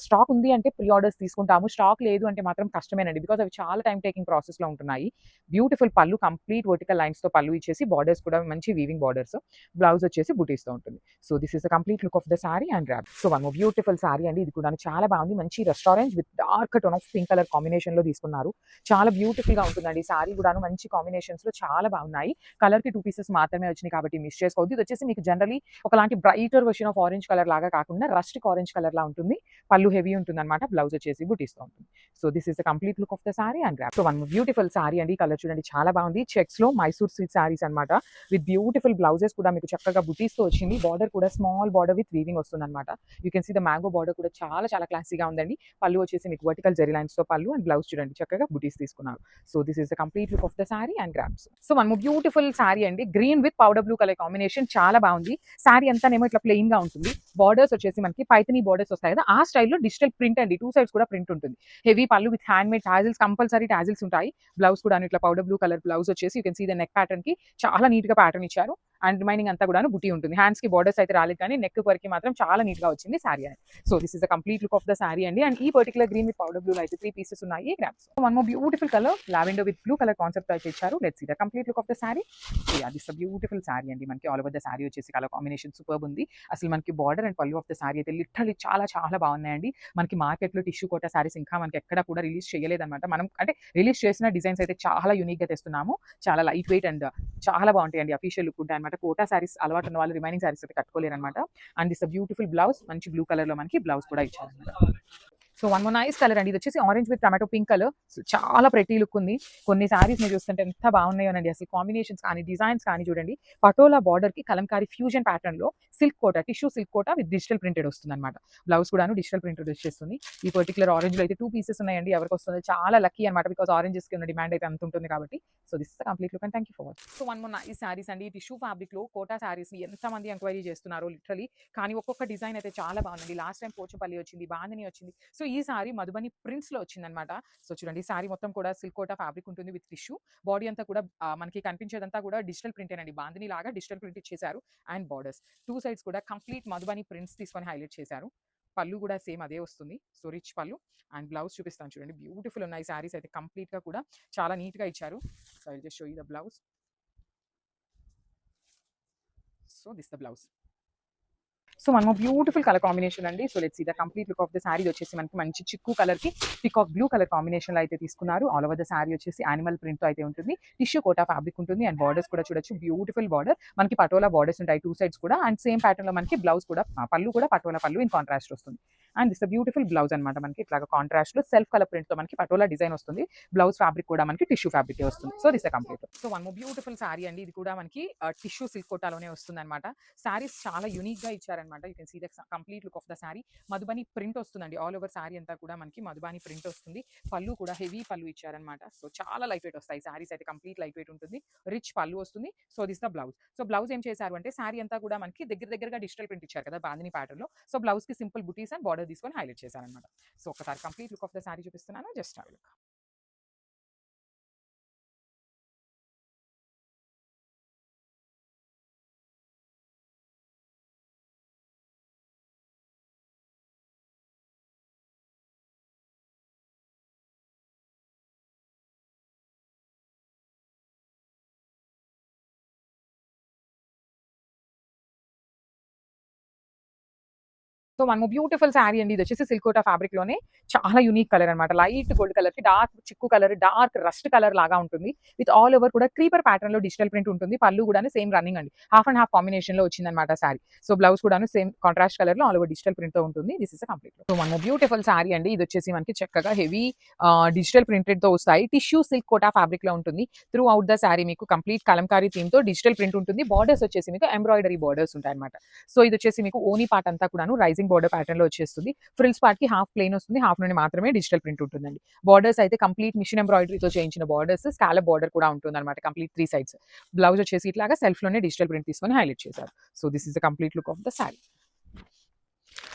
స్టాక్ ఉంది అంటే ప్రీ ఆర్డర్స్ తీసుకుంటాము. స్టాక్ లేదు అంటే మాత్రం కష్టమేనండి. బికాజ్ అవి చాలా టైమ్ టేకింగ్ ప్రాసెస్‌లో ఉంటున్నాయి. బ్యూటిఫుల్ పళ్ళు కంప్లీట్ వర్టికల్ లైన్స్‌తో పళ్ళు ఇచ్చేసి బార్డర్స్ కూడా మంచి వీవింగ్ బార్డర్స్. బ్లౌజ్ వచ్చేసి బుటీస్‌తో ఉంటుంది. So this is the complete look of the sari and wrap. So one more beautiful sari అండి. ఇది కూడా చాలా బాగుంది. మంచి rust orange with dark tone of pink colour కాంబినేషన్‌లో తీసుకున్నారు. చాలా బ్యూటిఫుల్‌గా ఉంటుందండి. సారీ కూడాను మంచి కాంబినేషన్స్‌లో చాలా బాగున్నాయి. కలర్‌కి 2 పీసెస్ మాత్రమే వచ్చినాయి కాబట్టి మిస్ చేసుకోవద్దు. ఇది వచ్చేసి మీకు జనరల్లీ ఒకలాంటి brighter version of orange colour లాగా కాకుండా రస్టిక్ ఆరెంజ్ కలర్ లా ఉంటుంది. పళ్ళు హెవీ ఉంటుందన్నమాట. బ్లౌజ్ వచ్చేసి బుటీస్‌తో ఉంటుంది. So this is the complete look of the sari and wrap. So one beautiful sari అండి. కలర్ చూడండి చాలా బాగుంది. చెక్స్‌లో మైసూర్ సిల్క్ సారీస్ అన్నమాట. విత్ బ్యూటిఫుల్ బ్లౌజెస్ కూడా మీకు చక్కగా బుటీస్‌తో వచ్చింది. బార్డర్ కూడా స్మాల్ బార్డర్ విత్ వీవింగ్ వస్తుందన్నమాట. You can see the mango border కూడా చాలా చాలా క్లాసీగా ఉందండి. పళ్ళు వచ్చేసి మీకు వర్టికల్ జెరీ లైన్స్‌తో పళ్ళు అండ్ బ్లౌజ్ చూడండి చక్కగా బుటీస్ తీసుకున్నారు. So this is the complete look of the sari and grabs. So one beautiful sari అండి. Green with powder blue colour combination చాలా బాగుంది. సారీ అంతానేమో ఇట్లా ప్లెయిన్ గా ఉంటుంది. బార్డర్స్ వచ్చేసి మనకి పైథనీ బార్డర్స్ వస్తాయి కదా, ఆ స్టైల్లో డిజిటల్ ప్రింట్ అండి. 2 సైడ్స్ కూడా ప్రింట్ ఉంటుంది. హెవీ పళ్ళు with hand made tassels, compulsory tassels ఉంటాయి. బ్లౌజ్ కూడా ఇట్లా పౌడర్ బ్లూ కలర్ బ్లౌజ్ వచ్చేసి you can see the neck pattern కి చాలా నీట్ గా ప్యాటర్న్ ఇచ్చారు. అండ్ రిమైనింగ్ అంతా కూడా బుటీ ఉంటుంది. హ్యాండ్స్ కి బార్డర్స్ అయితే రాలేదు కానీ నెక్ వరకు మాత్రం చాలా నీట్ గా వచ్చింది సారీ అనేది. So this is the complete look of the sari అండి. అండ్ ఈ particular green with powder blue అయితే 3 పీసెస్ ఉన్నాయి. Grabs. One more beautiful colour lavender with blue colour concept అయితే ఇచ్చారు. Let's see the complete look of the sari. This beautiful sari అండి. మనకి all over the sari వచ్చేసి colour combination super ఉంది. అసలు మనకి బార్డర్ అండ్ పళ్ళు ఆఫ్ ద సారీ అయితే లిటరల్లీ చాలా చాలా బాగున్నాయండి. మనకి మార్కెట్లో టిష్యూ కోట సారీస్ ఇంకా మనకి ఎక్కడ కూడా రిలీజ్ చేయలేదన్నమాట. మనం అంటే రిలీజ్ చేసిన డిజైన్స్ అయితే చాలా యూనిక్ గా తెస్తున్నాము. చాలా లైట్ వెయిట్ అండ్ చాలా బాగుంటాయండి. అఫీషియల్ లుక్ ఉంటాయి అనమాట. కోటా సారీస్ అలవాటు ఉన్న వాళ్ళు రిమైనింగ్ సారీస్ అయితే కట్టుకోలేరు అనమాట. అండ్ దిస్ బ్యూటిఫుల్ బ్లౌజ్ మంచి బ్లూ కలర్ లో మనకి బ్లౌజ్ కూడా ఇచ్చారన్నమాట. So one more nice colour అండి. ఇది వచ్చేసి orange with tomato pink colour. చాలా ప్రెటీ లుక్ ఉంది. కొన్ని సారీస్ మీరు చూస్తుంటే ఎంత బాగున్నాయోనండి. అసలు కాంబినేషన్స్ కానీ డిజైన్స్ కానీ చూడండి. పటోలా బార్డర్ కి కలంకారీ ఫ్యూజన్ ప్యాటర్న్ లో silk Kota, tissue silk Kota with digital printed వస్తుంది అనమాట. బ్లౌజ్ కూడా డిజిటల్ ప్రింటెడ్ వచ్చేస్తుంది. ఈ పర్టికులర్ ఆరెంజ్ లో అయితే 2 పీసెస్ ఉన్నాయండి. ఎవరికి వస్తుంది చాలా లక్కీ అనమాట. బికాస్ ఆరెంజెస్ కి ఉన్న డిమాండ్ అయితే అంత ఉంటుంది కాబట్టి. So this complete look and thank you for watching. So one more nice saris అండి. టిష్యూ ఫ్యాబ్రిక్ లో కోటా సారీస్ ఎంత మంది ఎంక్వైరీ చేస్తున్నారు లిటరలీ. కానీ ఒక్కొక్క డిజైన్ అయితే చాలా బాగుంది. లాస్ట్ టైం పోచపల్లి వచ్చింది, బాందిని వచ్చింది. సో ఈ సారీ మధుబని ప్రింట్స్ లో వచ్చిందనమాట. సో చూడండి సారీ మొత్తం కూడా సిల్క్ కోటా ఫ్యాబ్రిక్ ఉంటుంది విత్ టిష్యూ. బాడీ అంతా కూడా మనకి కనిపించేదంతా కూడా డిజిటల్ ప్రింట్ అండి. బాందిని లాగా డిజిటల్ ప్రింట్ ఇచ్చేసారు. అండ్ బార్డర్స్ 2 సైడ్స్ కూడా కంప్లీట్ మధుబని ప్రింట్స్ తీసుకొని హైలైట్ చేశారు. పళ్ళు కూడా సేమ్ అదే వస్తుంది. సో రిచ్ పళ్ళు అండ్ బ్లౌజ్ చూపిస్తాను చూడండి. బ్యూటిఫుల్ ఉన్నాయి సారీస్ అయితే కంప్లీట్ గా కూడా చాలా నీట్ గా ఇచ్చారు. So I just show you the blouse. So this the blouse. So one more beautiful colour combination అండి. So let's see the complete look of the sari. వచ్చేసి మనకి మంచి చిక్కు కలర్ కి పికాక్ బ్లూ కలర్ కాంబినేషన్ లో అయితే తీసుకున్నారు. ఆల్ ఓవర్ ద సారీ వచ్చేసి యానిమల్ ప్రింట్ తో అయితే ఉంటుంది. టిష్యూ కోటా ఫ్యాబ్రిక్ ఉంటుంది అండ్ బార్డర్స్ కూడా చూడొచ్చు. బ్యూటిఫుల్ బార్డర్ మనకి పటోలా బార్డర్స్ ఉంటాయి 2 సైడ్స్ కూడా. అండ్ సేమ్ ప్యాటర్న్ లో మనకి బ్లౌజ్ కూడా పళ్ళు కూడా పటోలా పళ్ళు ఇన్ కాంట్రాస్ట్ వస్తుంది. అండ్ దిస్ బ్యూటిఫుల్ బ్లౌజ్ అనమాట. మనకి ఇట్లాగా కాంట్రాస్ట్లో సెల్ఫ్ కలర్ ప్రింట్తో మనకి పటోలా డిజైన్ వస్తుంది. బ్లౌజ్ ఫ్యాబ్రిక్ కూడా మనకి టిష్యూ ఫ్యాబ్రిక్ వస్తుంది. So this complete. So one more beautiful sari అండి. ఇది కూడా మనకి టిష్యూ సిల్క్ కోటాలోనే వస్తుంది అనమాట. శారీస్ చాలా యూనిక్ గా ఇచ్చారనమాట. You can see the complete look of the sari. Madhubani print వస్తుందండి. ఆల్ ఓవర్ శారీ అంతా కూడా మనకి మధుబని ప్రింట్ వస్తుంది. పళ్ళు కూడా హెవీ పళ్ళు ఇచ్చారనమాట. సో చాలా లైట్ వెయిట్ వస్తాయి శారీస్ అయితే. కంప్లీట్ లైట్ వెయిట్ ఉంటుంది. రిచ్ పళ్ళు వస్తుంది. So this the blouse. So blouse ఏం చేశారు అంటే శారీ అంతా కూడా మనకి దగ్గరగా డిజిటల్ ప్రింట్ ఇచ్చారు కదా బాందిని ప్యాటర్న్ లో. సో బ్లౌజ్ కి సింపుల్ బుటీస్ అండ్ బార్డర్ తీసుకొని హైలైట్ చేశారనమాట. సో ఒకసారి complete look of the sari చూపిస్తున్నాను. Just have a look. So one beautiful sari అండి. ఇది వచ్చేసి సిల్క్ కోటా ఫ్యాబ్రిక్ లోనే చాలా యూనిక్ కలర్ అనమాట. లైట్ గోల్డ్ కలర్ కి dark chikoo colour, dark rust colour లాగా ఉంటుంది. విత్ ఆల్ ఓవర్ కూడా క్రీపర్ ప్యాటర్న్ లో డిజిటల్ ప్రింట్ ఉంటుంది. పళ్ళు కూడా సేమ్ రన్నింగ్ అండి. హాఫ్ అండ్ హాఫ్ కాంబినేషన్ లో వచ్చిందనమాట శారీ. సో బ్లౌజ్ కూడా సేమ్ కాంట్రాస్ట్ కలర్ లో ఆల్ ఓవర్ డిజిటల్ ప్రింట్ తో ఉంటుంది. This is complete. So one beautiful sari అండి. ఇది వచ్చేసి మనకి చక్కగా హెవీ డిజిటల్ ప్రింటెడ్ తో వస్తాయి. టిష్యూ సిల్క్ కోటా ఫ్యాబ్రిక్ లో ఉంటుంది. త్రూ అవుట్ ద శారీ మీకు కంప్లీట్ కలంకారీ థీమ్ తో డిజిటల్ ప్రింట్ ఉంటుంది. బార్డర్స్ వచ్చేసి మీకు ఎంబ్రాయిడరీ బార్డర్స్ ఉంటాయి అనమాట. సో ఇది వచ్చేసి మీకు ఓనీ పార్ట్ అంతా కూడా రైజింగ్ బార్డర్ ప్యాటర్న్ లో వచ్చేస్తుంది. ఫ్రిల్స్ పార్ట్ కి హాఫ్ ప్లెయిన్ వస్తుంది. హాఫ్ నుండి మాత్రమే డిజిటల్ ప్రింట్ ఉంటుందండి. బార్డర్స్ అయితే కంప్లీట్ మిషన్ ఎంబ్రాయిడరీతో చేయించిన బార్డర్స్, స్కాలప్ బార్డర్ కూడా ఉంటుంది అనమాట. Complete 3 sides. బ్లౌజ్ వచ్చేసి ఇట్లాగా సెల్ఫ్ లోనే డిజిటల్ ప్రింట్ తీసుకొని హైలైట్ చేశారు. So this is the complete look of the sari.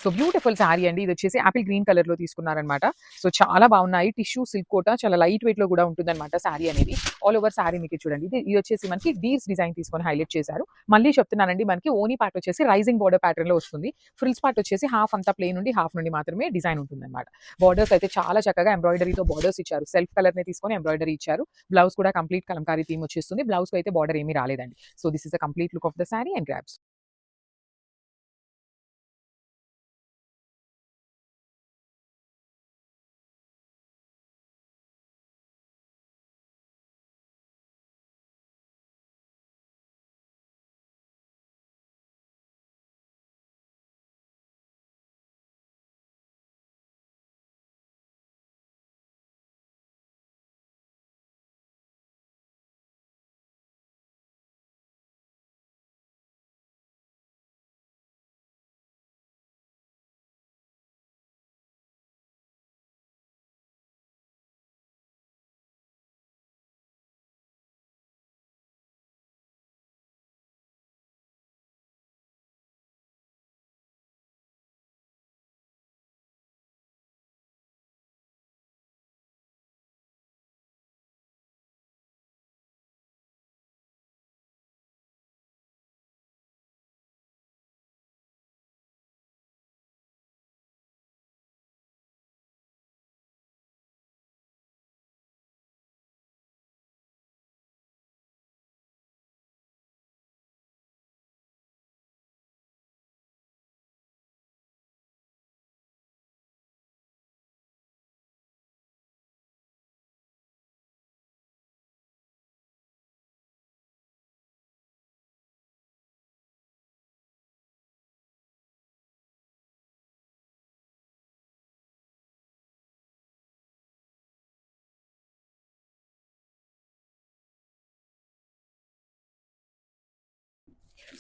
So beautiful sari అండి. ఇది వచ్చేసి ఆపిల్ గ్రీన్ కలర్ లో తీసుకున్నారనమాట. సో చాలా బాగున్నాయి. టిష్యూ సిల్క్ కోటా చాలా లైట్ వెయిట్ లో కూడా ఉంటుంది అనమాట శారీ అనేది. ఆల్ ఓవర్ శారీ మీకు చూడండి. ఇది వచ్చేసి మనకి డీర్స్ డిజైన్ తీసుకొని హైలైట్ చేశారు. మళ్ళీ చెప్తున్నానండి, మనకి ఓనీ పార్ట్ వచ్చేసి రైజింగ్ బార్డర్ ప్యాటర్న్ లో వస్తుంది. ఫ్రిల్స్ పార్ట్ వచ్చేసి హాఫ్ అంతా ప్లేన్ నుండి హాఫ్ నుండి మాత్రమే డిజైన్ ఉంటుంది అనమాట. బార్డర్స్ అయితే చాలా చక్కగా ఎంబ్రాయిడరీతో బార్డర్స్ ఇచ్చారు. సెల్ఫ్ కలర్ ని తీసుకొని ఎంబ్రాయిడరీ ఇచ్చారు. బ్లౌజ్ కూడా కంప్లీట్ కలంకారీ థీమ్ వచ్చేస్తుంది. బ్లౌజ్ అయితే బార్డర్ ఏమీ రాలేదండి. So this is the complete look of the sari and grabs.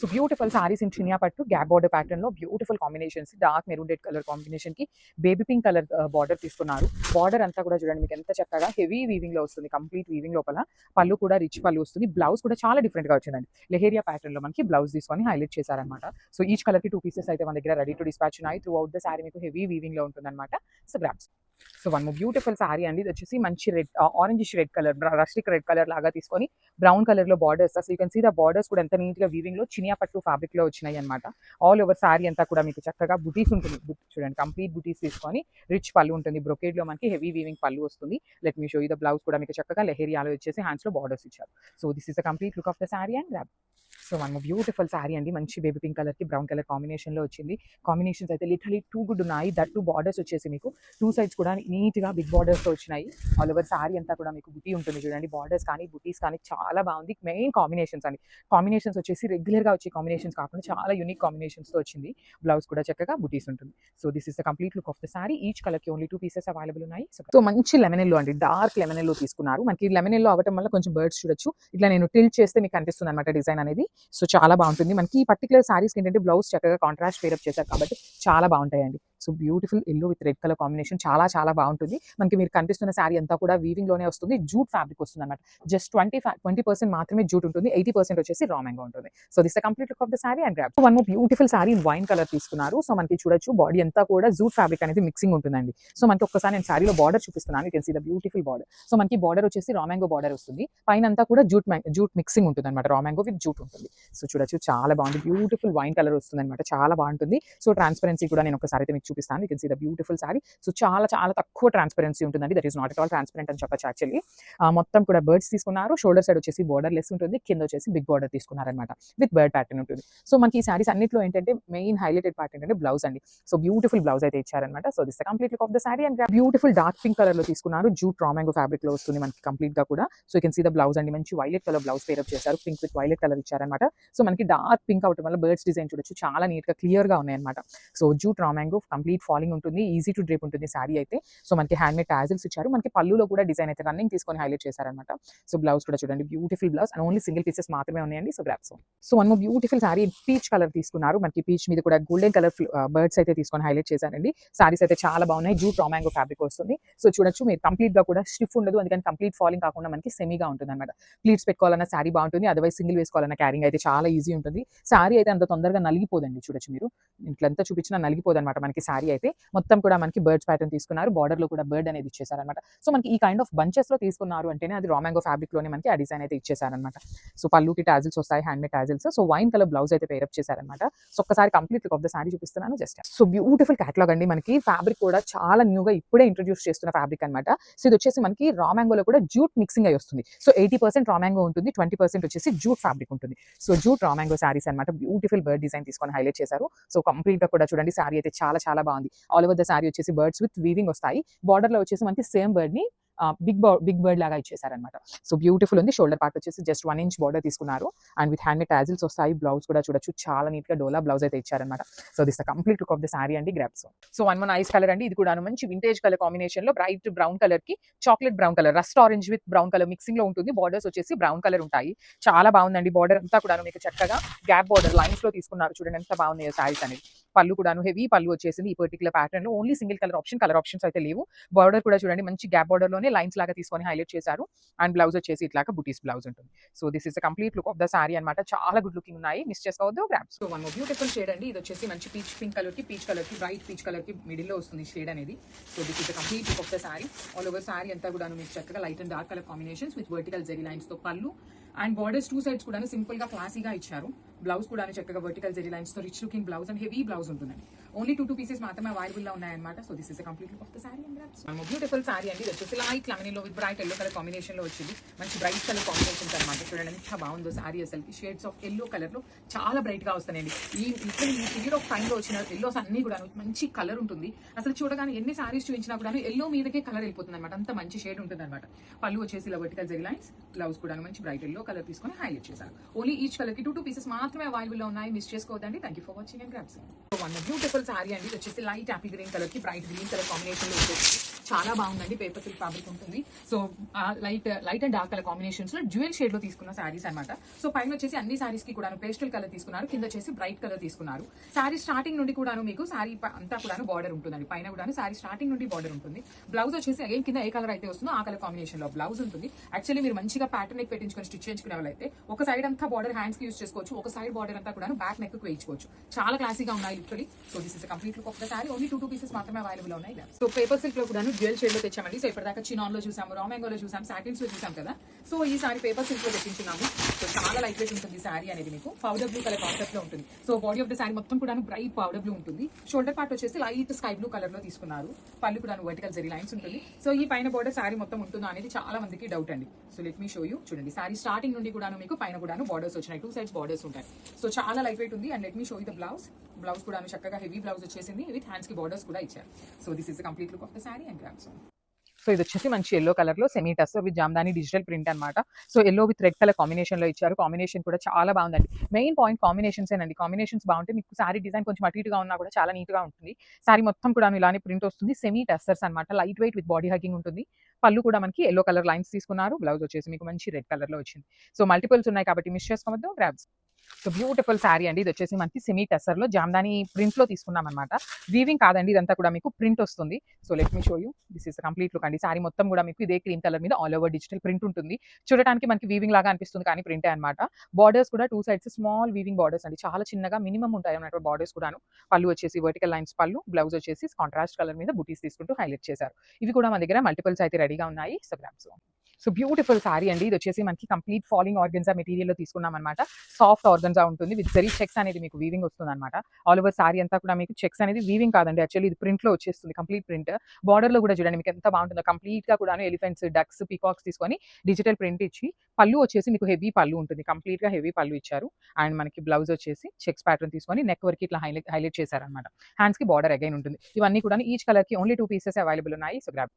So beautiful saris in Chiniya పట్టు గ్యాప్ బార్డర్ ప్యాటర్న్ లో beautiful combinations. Dark maroon red colour combination కి బేబీ పింక్ కలర్ బార్డర్ తీసుకున్నారు. Border అంతా కూడా చూడండి మీకు ఎంత చక్కగా హెవీ వీవింగ్ లో వస్తుంది. కంప్లీట్ వీవింగ్ లోపల పళ్ళు కూడా రిచ్ పళ్ళు వస్తుంది. బ్లౌజ్ కూడా చాలా డిఫరెంట్ గా వచ్చిందండి. లెహేరియా ప్యాటర్న్ లో మనకి బ్లౌజ్ తీసుకొని హైలైట్ చేశారనమాట. సో ఈచ్ కలర్ కి 2 పీసెస్ అయితే మన దగ్గర రెడీ టు డిస్పాచ్ ఉన్నాయి. త్రూ అవుట్ ద సారీ మీకు హెవీ వీవింగ్ లో ఉంటుంది అనమాట. So grabs. So one beautiful sari అండి. ఇది వచ్చేసి మంచి red orangish red colour, rustic red colour లాగా తీసుకొని బ్రౌన్ కలర్ లో బార్డర్స్. అసలు you can see the borders కూడా ఎంత నీట్ గా వీవింగ్ లో చినియా పట్టు ఫ్యాబ్రిక్ లో వచ్చినాయి అనమాట. ఆల్ ఓవర్ సారీ అంతా కూడా మీకు చక్కగా బుటీస్ ఉంటుంది. చూడండి కంప్లీట్ బుటీస్ తీసుకొని రిచ్ పళ్ళు ఉంటుంది. బ్రొకేడ్ లో మనకి హెవీ వీవింగ్ పళ్ళు వస్తుంది. Let me show you the blouse కూడా మీకు చక్కగా లెహేరియాలో వచ్చేసి హ్యాండ్స్ లో బార్డర్స్ ఇచ్చారు. So this is the complete look of the sari and grab. So so మనము బ్యూటిఫుల్ శారీ అండి, మంచి బేబీ పింక్ కలర్కి బ్రౌన్ కలర్ కాంబినేషన్లో వచ్చింది. కాంబినేషన్స్ అయితే లిటరలీ టూ గుడ్ ఉన్నాయి. దట్ టూ బార్డర్స్ వచ్చేసి మీకు టూ సైడ్స్ కూడా నీట్గా బిగ్ బార్డర్స్తో వచ్చినాయి. ఆల్ ఓవర్ శారీ అంతా కూడా మీకు బుటీ ఉంటుంది చూడండి. బార్డర్స్ కానీ బుటీస్ కానీ చాలా బాగుంది. మెయిన్ కాంబినేషన్స్ అండి, కాంబినేషన్స్ వచ్చేసి రెగ్యులర్గా వచ్చే కాంబినేషన్స్ కాకుండా చాలా యూనిక్ కాంబినేషన్స్తో వచ్చింది. బ్లౌజ్ కూడా చక్కగా బుటీస్ ఉంటుంది. So this is the complete look of the sari. Each కలర్కి ఓన్లీ 2 పీసెస్ అవైలబుల్ ఉన్నాయి. సో మంచి లెమన్ ఎల్లో అండి, డార్క్ లెమన్ ఎల్లో తీసుకున్నారు. మనకి లెమన్ ఎల్లో అవ్వడం వల్ల కొంచెం బర్డ్స్ చూడొచ్చు. ఇట్లా నేను టిల్ట్ చేస్తే మీకు కనిపిస్తుంది అనమాట డిజైన్ అనేది. సో చాలా బాగుంటుంది. మనకి ఈ పర్టికులర్ శారీస్కి ఏంటంటే బ్లౌజ్ చక్కగా కాంట్రాస్ట్ పేరప్ చేశారు కాబట్టి చాలా బాగుంటాయండి. So beautiful yellow with red colour combination చాలా చాలా బాగుంటుంది. మనకి మీరు కనిపిస్తున్న శారీ అంతా కూడా వీవింగ్ లోనే వస్తుంది. జూట్ ఫ్యాబ్రిక్ వస్తుంది అనమాట. జస్ట్ 20% మాత్రమే జూట్ ఉంటుంది, 80% వచ్చేసి రా మ్యాంగో ఉంటుంది. So this the complete look of the sari and grab. One more beautiful sari in wine colour తీసుకున్నారు. సో మనకి చూడొచ్చు బాడీ అంతా కూడా జూట్ ఫ్యాబ్రిక్ అనేది మిక్సింగ్ ఉంటుందండి. సో మనకి ఒక్కసారి నేను శారీలో బార్డర్ చూపిస్తున్నాను. You can see the beautiful border. So మనకి బార్డర్ వచ్చేసి రా మ్యాంగో బార్డర్ వస్తుంది. పైన అంతా కూడా జూట్ మిక్సింగ్ ఉంటుంది అనమాట. రా మ్యాంగో విత్ జూట్ ఉంటుంది. సో చూడొచ్చు చాలా బాగుంది. బ్యూటిఫుల్ వైన్ కలర్ వస్తుంది అనమాట, చాలా బాగుంటుంది. సో ట్రాన్స్పరెన్సీ కూడా నేను ఒకసారి అయితే మీకు చూపిస్తాను. You can see the beautiful sari. So చాలా చాలా తక్కువ ట్రాన్స్పరెన్సీ ఉంటుందండి. That is not at all transparent అని చెప్పచ్చు యాక్చువల్లీ. మొత్తం కూడా బర్డ్స్ తీసుకున్నారు. షోల్డర్ సైడ్ వచ్చేసి బార్డర్ లెస్ ఉంటుంది, కింద వచ్చేసి బిగ్ బార్డర్ తీసుకున్నారనమాట విత్ బర్డ్ ప్యాటర్న్ ఉంటుంది. సో మనకి ఈ శారీస్ అన్నిట్లో ఏంటంటే మెయిన్ హైలైటెడ్ పార్ట్ ఏంటంటే బ్లౌజ్ అండి. సో బ్యూటిఫుల్ బ్లౌజ్ అయితే ఇచ్చారనమాట. So this the complete look of the sari and beautiful dark pink colour లో తీసుకున్నారు. జూట్ రా మ్యాంగో ఫ్యాబ్రిక్ లో వస్తుంది మనకి కంప్లీట్ గా కూడా. So you can see the blouse అండి, మంచి వైలెట్ కలర్ బ్లౌజ్ పేరప్ చేశారు. పింక్ విత్ వైలెట్ కలర్ ఇచ్చారనమాట. సో మనకి డార్క్ పింక్ అవటం వల్ల బర్డ్స్ డిజైన్ చూడొచ్చు, చాలా నీట్ గా క్లియర్ గా ఉన్నాయన్నమాట. So jute raw mango complete falling ఉంటుంది, ఈజీ టు డ్రేప్ ఉంటుంది శారీ అయితే. సో మనకి హ్యాండ్ మేడ్ టాజిల్స్ ఇచ్చారు. మనకి పళ్ళులో కూడా డిజైన్ అయితే రన్నింగ్ తీసుకొని హైలైట్ చేశారనమాట. సో బ్లౌజ్ కూడా చూడండి, beautiful blouse and only single pieces మాత్రమే ఉన్నాయండి. So grab. So one beautiful sari peach colour తీసుకున్నారు. మనకి పీచ్ మీద కూడా గోల్డెన్ కలర్ బర్డ్స్ అయితే తీసుకొని హైలైట్ చేశారండి. సారీస్ అయితే చాలా బాగున్నాయి. జూట్ రా మ్యాంగో ఫ్యాబ్రిక్ వస్తుంది. సో చూడొచ్చు మీరు కంప్లీట్ గా కూడా స్టిఫ్ ఉండదు, అందుకని కంప్లీట్ ఫాలింగ్ కాకుండా మనకి సెమీగా ఉంటుంది అనమాట. ప్లీట్స్ పెట్టుకోవాలన్న శారీ బాగుంటుంది, అదర్వైజ్ సింగిల్ వేసుకోవాలన్న క్యారింగ్ అయితే చాలా ఈజీ ఉంటుంది. శారీ అయితే అంత తొందరగా నలిగిపోదండి. చూడొచ్చు మీరు ఇట్లంతా చూపించినా నలిగిపోదు అనమాట. మనకి శారీ అయితే మొత్తం కూడా మనకి బర్డ్స్ ప్యాటర్న్ తీసుకున్నారు. బార్డర్ లో కూడా బర్డ్ అనేది ఇచ్చేసారనమాట. సో మనకి ఈ కైండ్ ఆఫ్ బంచెస్ లో తీసుకున్నారు అంటేనే అది రా మ్యాంగో ఫ్యాబ్రిక్ లోనే మనకి ఆ డిజైన్ అయితే ఇచ్చేసారనమాట. సో పళ్ళుకి టాజిల్స్ వస్తాయి, hand made tassels. So wine colour blouse అయితే పేరప్ చేశారనమాట. సో ఒక్కసారి complete look of the sari చూపిస్తున్నాను జస్ట్. సో బ్యూటిఫుల్ క్యాటలాగ్ అండి. మనకి ఫ్యాబ్రిక్ కూడా చాలా న్యూగా ఇప్పుడే ఇంట్రొడ్యూస్ చేస్తున్న ఫ్యాబ్రిక్ అనమాట. సో ఇది వచ్చేసి మనకి రా మ్యాంగోలో కూడా జూట్ మిక్సింగ్ అయి వస్తుంది. సో 80% రా మ్యాంగో ఉంటుంది, 20% వచ్చేసి జూట్ ఫ్యాబ్రిక్ ఉంటుంది. So jute raw mango saris అనమాట. బ్యూటిఫుల్ బర్డ్ డిజైన్ తీసుకొని హైలైట్ చేశారు. సో కంప్లీట్ గా కూడా చూడండి శారీ అయితే చాలా చాలా బాగుంది. ఆల్ ఓవర్ ద శారీ వచ్చేసి బర్డ్స్ విత్ వీవింగ్ వస్తాయి. బార్డర్ లో వచ్చేసి మనకి సేమ్ బర్డ్ ని బిగ్ బర్డ్ లాగా ఇచ్చేసారనమాట. సో బ్యూటిఫుల్ ఉంది. షోల్డర్ పార్ట్ వచ్చేసి జస్ట్ 1 ఇంచ్ బార్డర్ తీసుకున్నారు and with hand made tassels వస్తాయి. బ్లౌజ్ కూడా చూడొచ్చు, చాలా నీట్ గా డోలా బ్లౌజ్ అయితే ఇచ్చారనమాట. So this the complete look of the sari అండి. Grabs. So one nice colour అండి. ఇది కూడా మంచి వింటేజ్ కలర్ కాంబినేషన్ లో బ్రైట్ బ్రౌన్ కలర్ కి chocolate brown colour, rust orange with brown colour mixing లో ఉంటుంది. బార్డర్స్ వచ్చేసి బ్రౌన్ కలర్ ఉంటాయి. చాలా బాగుందండి. బార్డర్ అంతా కూడా మీకు చక్కగా గ్యాప్ బార్డర్ లైన్స్ లో తీసుకున్నారు. చూడండి ఎంత బాగున్నాయి శారీస్ అనేది. పళ్ళు కూడా హెవీ పళ్ళు వచ్చేసింది. ఈ పర్టికులర్ ప్యాటర్న్ లో ఓన్లీ సింగిల్ కలర్ ఆప్షన్స్ అయితే లేవు. బార్డర్ కూడా చూడండి మంచి గ్యాప్ బార్డర్ లోనే లైన్స్ లాగా తీసుకొని హైలైట్ చేశారు. అండ్ బ్లౌజ్ వచ్చేసి ఇట్లాగా బుటీస్ బ్లౌజ్ ఉంటుంది. So this is the complete look of the sari అనమాట. చాలా గుడ్ లుకింగ్ ఉన్నాయి, మిస్ చేసుకోవద్దు. Grabs. So one beautiful shade అండి. ఇది వచ్చేసి మంచి పీచ్ పింక్ కలర్ కి బ్రైట్ పీచ్ కలర్ కి మిడిల్ లో వస్తుంది షేడ్ అనేది. So this is the complete look of the sari. All over sari అంతా కూడా మీకు చక్కగా light and dark colour combinations with vertical zari lines తో పళ్ళు అండ్ బార్డర్స్ 2 సైడ్స్ కూడా సింపుల్ గా క్లాసీగా ఇచ్చారు. బ్లౌజ్ కూడా చక్కగా వర్టికల్ జెరీ లైన్స్ తో rich looking blouse and heavy blouse ఉంటుందండి. ఓన్లీ 2 పీసెస్ మాత్రమే అవైలబుల్ లో ఉన్నాయన్నమాట. So this is the complete look of the sari and grasp. Beautiful sari అండి. ఇది వచ్చేసి లైట్ లెమన్ లో with bright yellow colour combination లో వచ్చింది. మంచి బ్రైట్ కలర్ కాంబినేషన్స్ అనమాట. చూడండి ఎంత బాగుందో శారీ అసలు. షేడ్స్ ఆఫ్ ఎల్లో కలర్ లో చాలా బ్రైట్ గా వస్తాయండి. ఈ పీరియడ్ ఆఫ్ టైం లో వచ్చిన ఎల్లోస్ అన్ని కూడా మంచి కలర్ ఉంటుంది. అసలు చూడగానే ఎన్ని శారీస్ చూపించినా కూడా ఎల్లో మీదకే కలర్ వెళ్ళిపోతుంది అనమాట. అంత మంచి షేడ్ ఉంటుంది అనమాట. పళ్ళు వచ్చేసి ఇలా వర్టికల్ జెరీ లైన్స్, బ్లౌజ్ కూడా మంచి బ్రైట్ ఎల్లో కలర్ తీసుకొని హైలైట్ చేశారు. ఓన్లీ ఈచ్ కలర్ కి 2 పీసెస్ మాత్రమే అవైలబుల్ లో ఉన్నాయి, మిస్ చేసుకోవద్దండి. Thank you for watching and grabs. One beautiful sari అండి. ఇది వచ్చేసి లైట్ యాపిల్ గ్రీన్ కలర్ కి బ్రైట్ గ్రీన్ కలర్ కాంబినేషన్ లో వచ్చేసి చాలా బాగుందండి. పేపర్ సిల్క్ ఫ్యాబ్రిక్ ఉంటుంది. So light and dark colour combinations లో డ్యూయల్ షేడ్ లో తీసుకున్న శారీస్ అనమాట. సో పైన వచ్చేసి అన్ని శారీస్ కి కూడా పేస్టల్ కలర్ తీసుకున్నారు, కింద వచ్చేసి బ్రైట్ కలర్ తీసుకున్నారు. శారీ స్టార్టింగ్ నుండి కూడా మీకు శారీ అంతా కూడా బార్డర్ ఉంటుందండి. పైన కూడా శారీ స్టార్టింగ్ నుండి బార్డర్ ఉంటుంది. బ్లౌజ్ వచ్చేసి అగైన్ కింద ఏ కలర్ అయితే వస్తుందో ఆ కలర్ కాంబినేషన్ లో బ్లౌజ్ ఉంటుంది. యాక్చువల్లీ మీరు మంచిగా ప్యాటర్న్ నెక్ పెట్టించుకొని స్టిచ్ చేయించుకునే వాళ్ళైతే ఒక సైడ్ అంతా బార్డర్ హ్యాండ్స్ కి యూస్ చేసుకోవచ్చు, ఒక సైడ్ బార్డర్ అంతా కూడా బ్యాక్ నెక్ కు వేయించుకోవచ్చు. చాలా క్లాసీగా ఉన్నాయి literally. So this is complete look of the sari. Only 2 pieces మాత్రమే అవైలబుల్ ఉన్నాయి. సో పేపర్ సిల్క్ లో కూడా డ్యూయల్ షేడ్ లో తెచ్చామండి. సో ఇప్పటిదాకా చినాన్ లో చూసాము, రా మ్యాంగోలో చూసాం, సాటిన్స్ లో చూసాం కదా. సో ఈ సారీ పేపర్ సిల్క్ లో తెప్పించున్నాము. సో చాలా లైట్ వెయిట్ ఉంటుంది సారీ అనేది, మీకు పౌడర్ బ్లూ కలర్ కాన్సెప్ట్ లో ఉంటుంది. So body of the sorry మొత్తం కూడా బ్రైట్ పౌడర్ బ్లూ ఉంటుంది. షోల్డర్ పార్ట్ వచ్చేసి లైట్ స్కై బ్లూ కలర్ లో తీసుకున్నారు. పళ్ళు కూడా వర్టికల్ జరీ లైన్స్ ఉంటుంది. సో ఈ పైన బార్డర్ సారీ మొత్తం ఉంటుందా అనేది చాలా మందికి డౌట్ అండి. So let me show you. చూడండి సారీ స్టార్టింగ్ నుండి కూడా మీకు పైన కూడా బార్డర్స్ వచ్చినాయి, 2 sides బార్డర్స్ ఉంటాయి. సో చాలా లైట్ వెయిట్ ఉంది. And let me show you the blouse. Blouse కూడా చక్కగా హెవీ బ్లౌజ్ వచ్చేసింది, విత్ హ్యాండ్స్ కి బార్డర్స్ కూడా ఇచ్చారు. So this is the complete look of the sari and grams. So ఇది వచ్చేసి మంచి ఎల్లో కలర్ లో semi tussar with Jamdani digital print అనమాట. So yellow with red colour combination లో ఇచ్చారు. కాంబినేషన్ కూడా చాలా బాగుందండి. మెయిన్ పాయింట్ కాంబినేషన్స్ ఏనండి. కాంబినేషన్స్ బాగుంటే మీకు సారీ డిజైన్ కొంచెం అటు ఇటుగా ఉన్నా కూడా చాలా నీట్ గా ఉంటుంది. సారీ మొత్తం కూడా ఇలానే ప్రింట్ వస్తుంది. సెమీ టస్సర్స్ అనమాట, light weight with body hugging ఉంటుంది. పళ్ళు కూడా మనకి ఎల్లో కలర్ లైన్స్ తీసుకున్నారు. బ్లౌజ్ వచ్చేసి మీకు మంచి రెడ్ కలర్ లో వచ్చింది. సో మల్టిపుల్స్ ఉన్నాయి కాబట్టి మిస్ చేసుకోవద్దు. గ్రాబ్స్. సో బ్యూటిఫుల్ శారీ అండి. ఇది వచ్చేసి మనకి సెమీ టెస్సర్ లో జామ్దాని ప్రింట్ లో తీసుకున్నాం అనమాట. వీవింగ్ కాదండి, ఇదంతా కూడా మీకు ప్రింట్ వస్తుంది. So let me show you. This is complete look అండి. సారీ మొత్తం కూడా మీకు ఇదే క్రీమ్ కలర్ మీద ఆల్ ఓవర్ డిజిటల్ ప్రింట్ ఉంటుంది. చూడడానికి మనకి వీవింగ్ లాగా అనిపిస్తుంది కానీ ప్రింటే అనమాట. బార్డర్స్ కూడా 2 sides స్మాల్ వీవింగ్ బార్డర్స్ అండి, చాలా చిన్నగా మినిమం ఉంటాయి అన్నమాట బార్డర్స్ కూడాను. పళ్ళు వచ్చేసి వర్టికల్ లైన్స్ పళ్ళు, బ్లౌజ్ వచ్చేసి కాంట్రాస్ట్ కలర్ మీద బుటీస్ తీసుకుంటూ హైలైట్ చేశారు. ఇవి కూడా మన దగ్గర మల్టిపుల్స్ అయితే రెడీగా ఉన్నాయి. So grams. So beautiful sari అండి. ఇది వచ్చేసి మనకి కంప్లీట్ ఫాలింగ్ ఆర్గన్జా మెటీరియల్ లో తీసుకున్నాం అనమాట. సాఫ్ట్ ఆర్గన్జా ఉంటుంది విత్ జరీ చెక్స్ అనేది మీకు వీవింగ్ వస్తుంది అనమాట. ఆల్ ఓవర్ సారీ అంతా కూడా మీకు చెక్స్ అనేది వీవింగ్ కాదండి, యాక్చువల్లీ ఇది ప్రింట్ లో వచ్చేస్తుంది. Complete print. బార్డర్ లో కూడా చూడండి మీకు ఎంత బాగుంటుందో. కంప్లీట్ గా కూడా ఎలిఫెంట్స్, డక్స్, పీకాక్స్ తీసుకొని డిజిటల్ ప్రింట్ ఇచ్చి, పళ్ళు వచ్చేసి మీకు హెవీ పళ్ళు ఉంటుంది. కంప్లీట్ గా హెవీ పళ్ళు ఇచ్చారు. అండ్ మనకి బ్లౌజ్ వచ్చేసి చెక్స్ ప్యాటర్న్ తీసుకొని నెక్ వరకు ఇట్లా హైలైట్ చేశారనమాట. హ్యాండ్స్ కి బార్డర్ అగైన్ ఉంటుంది. ఇవన్నీ కూడా ఈచ్ కలర్ కి ఓన్లీ 2 pieces అవైలబుల్ ఉన్నాయి. So grab.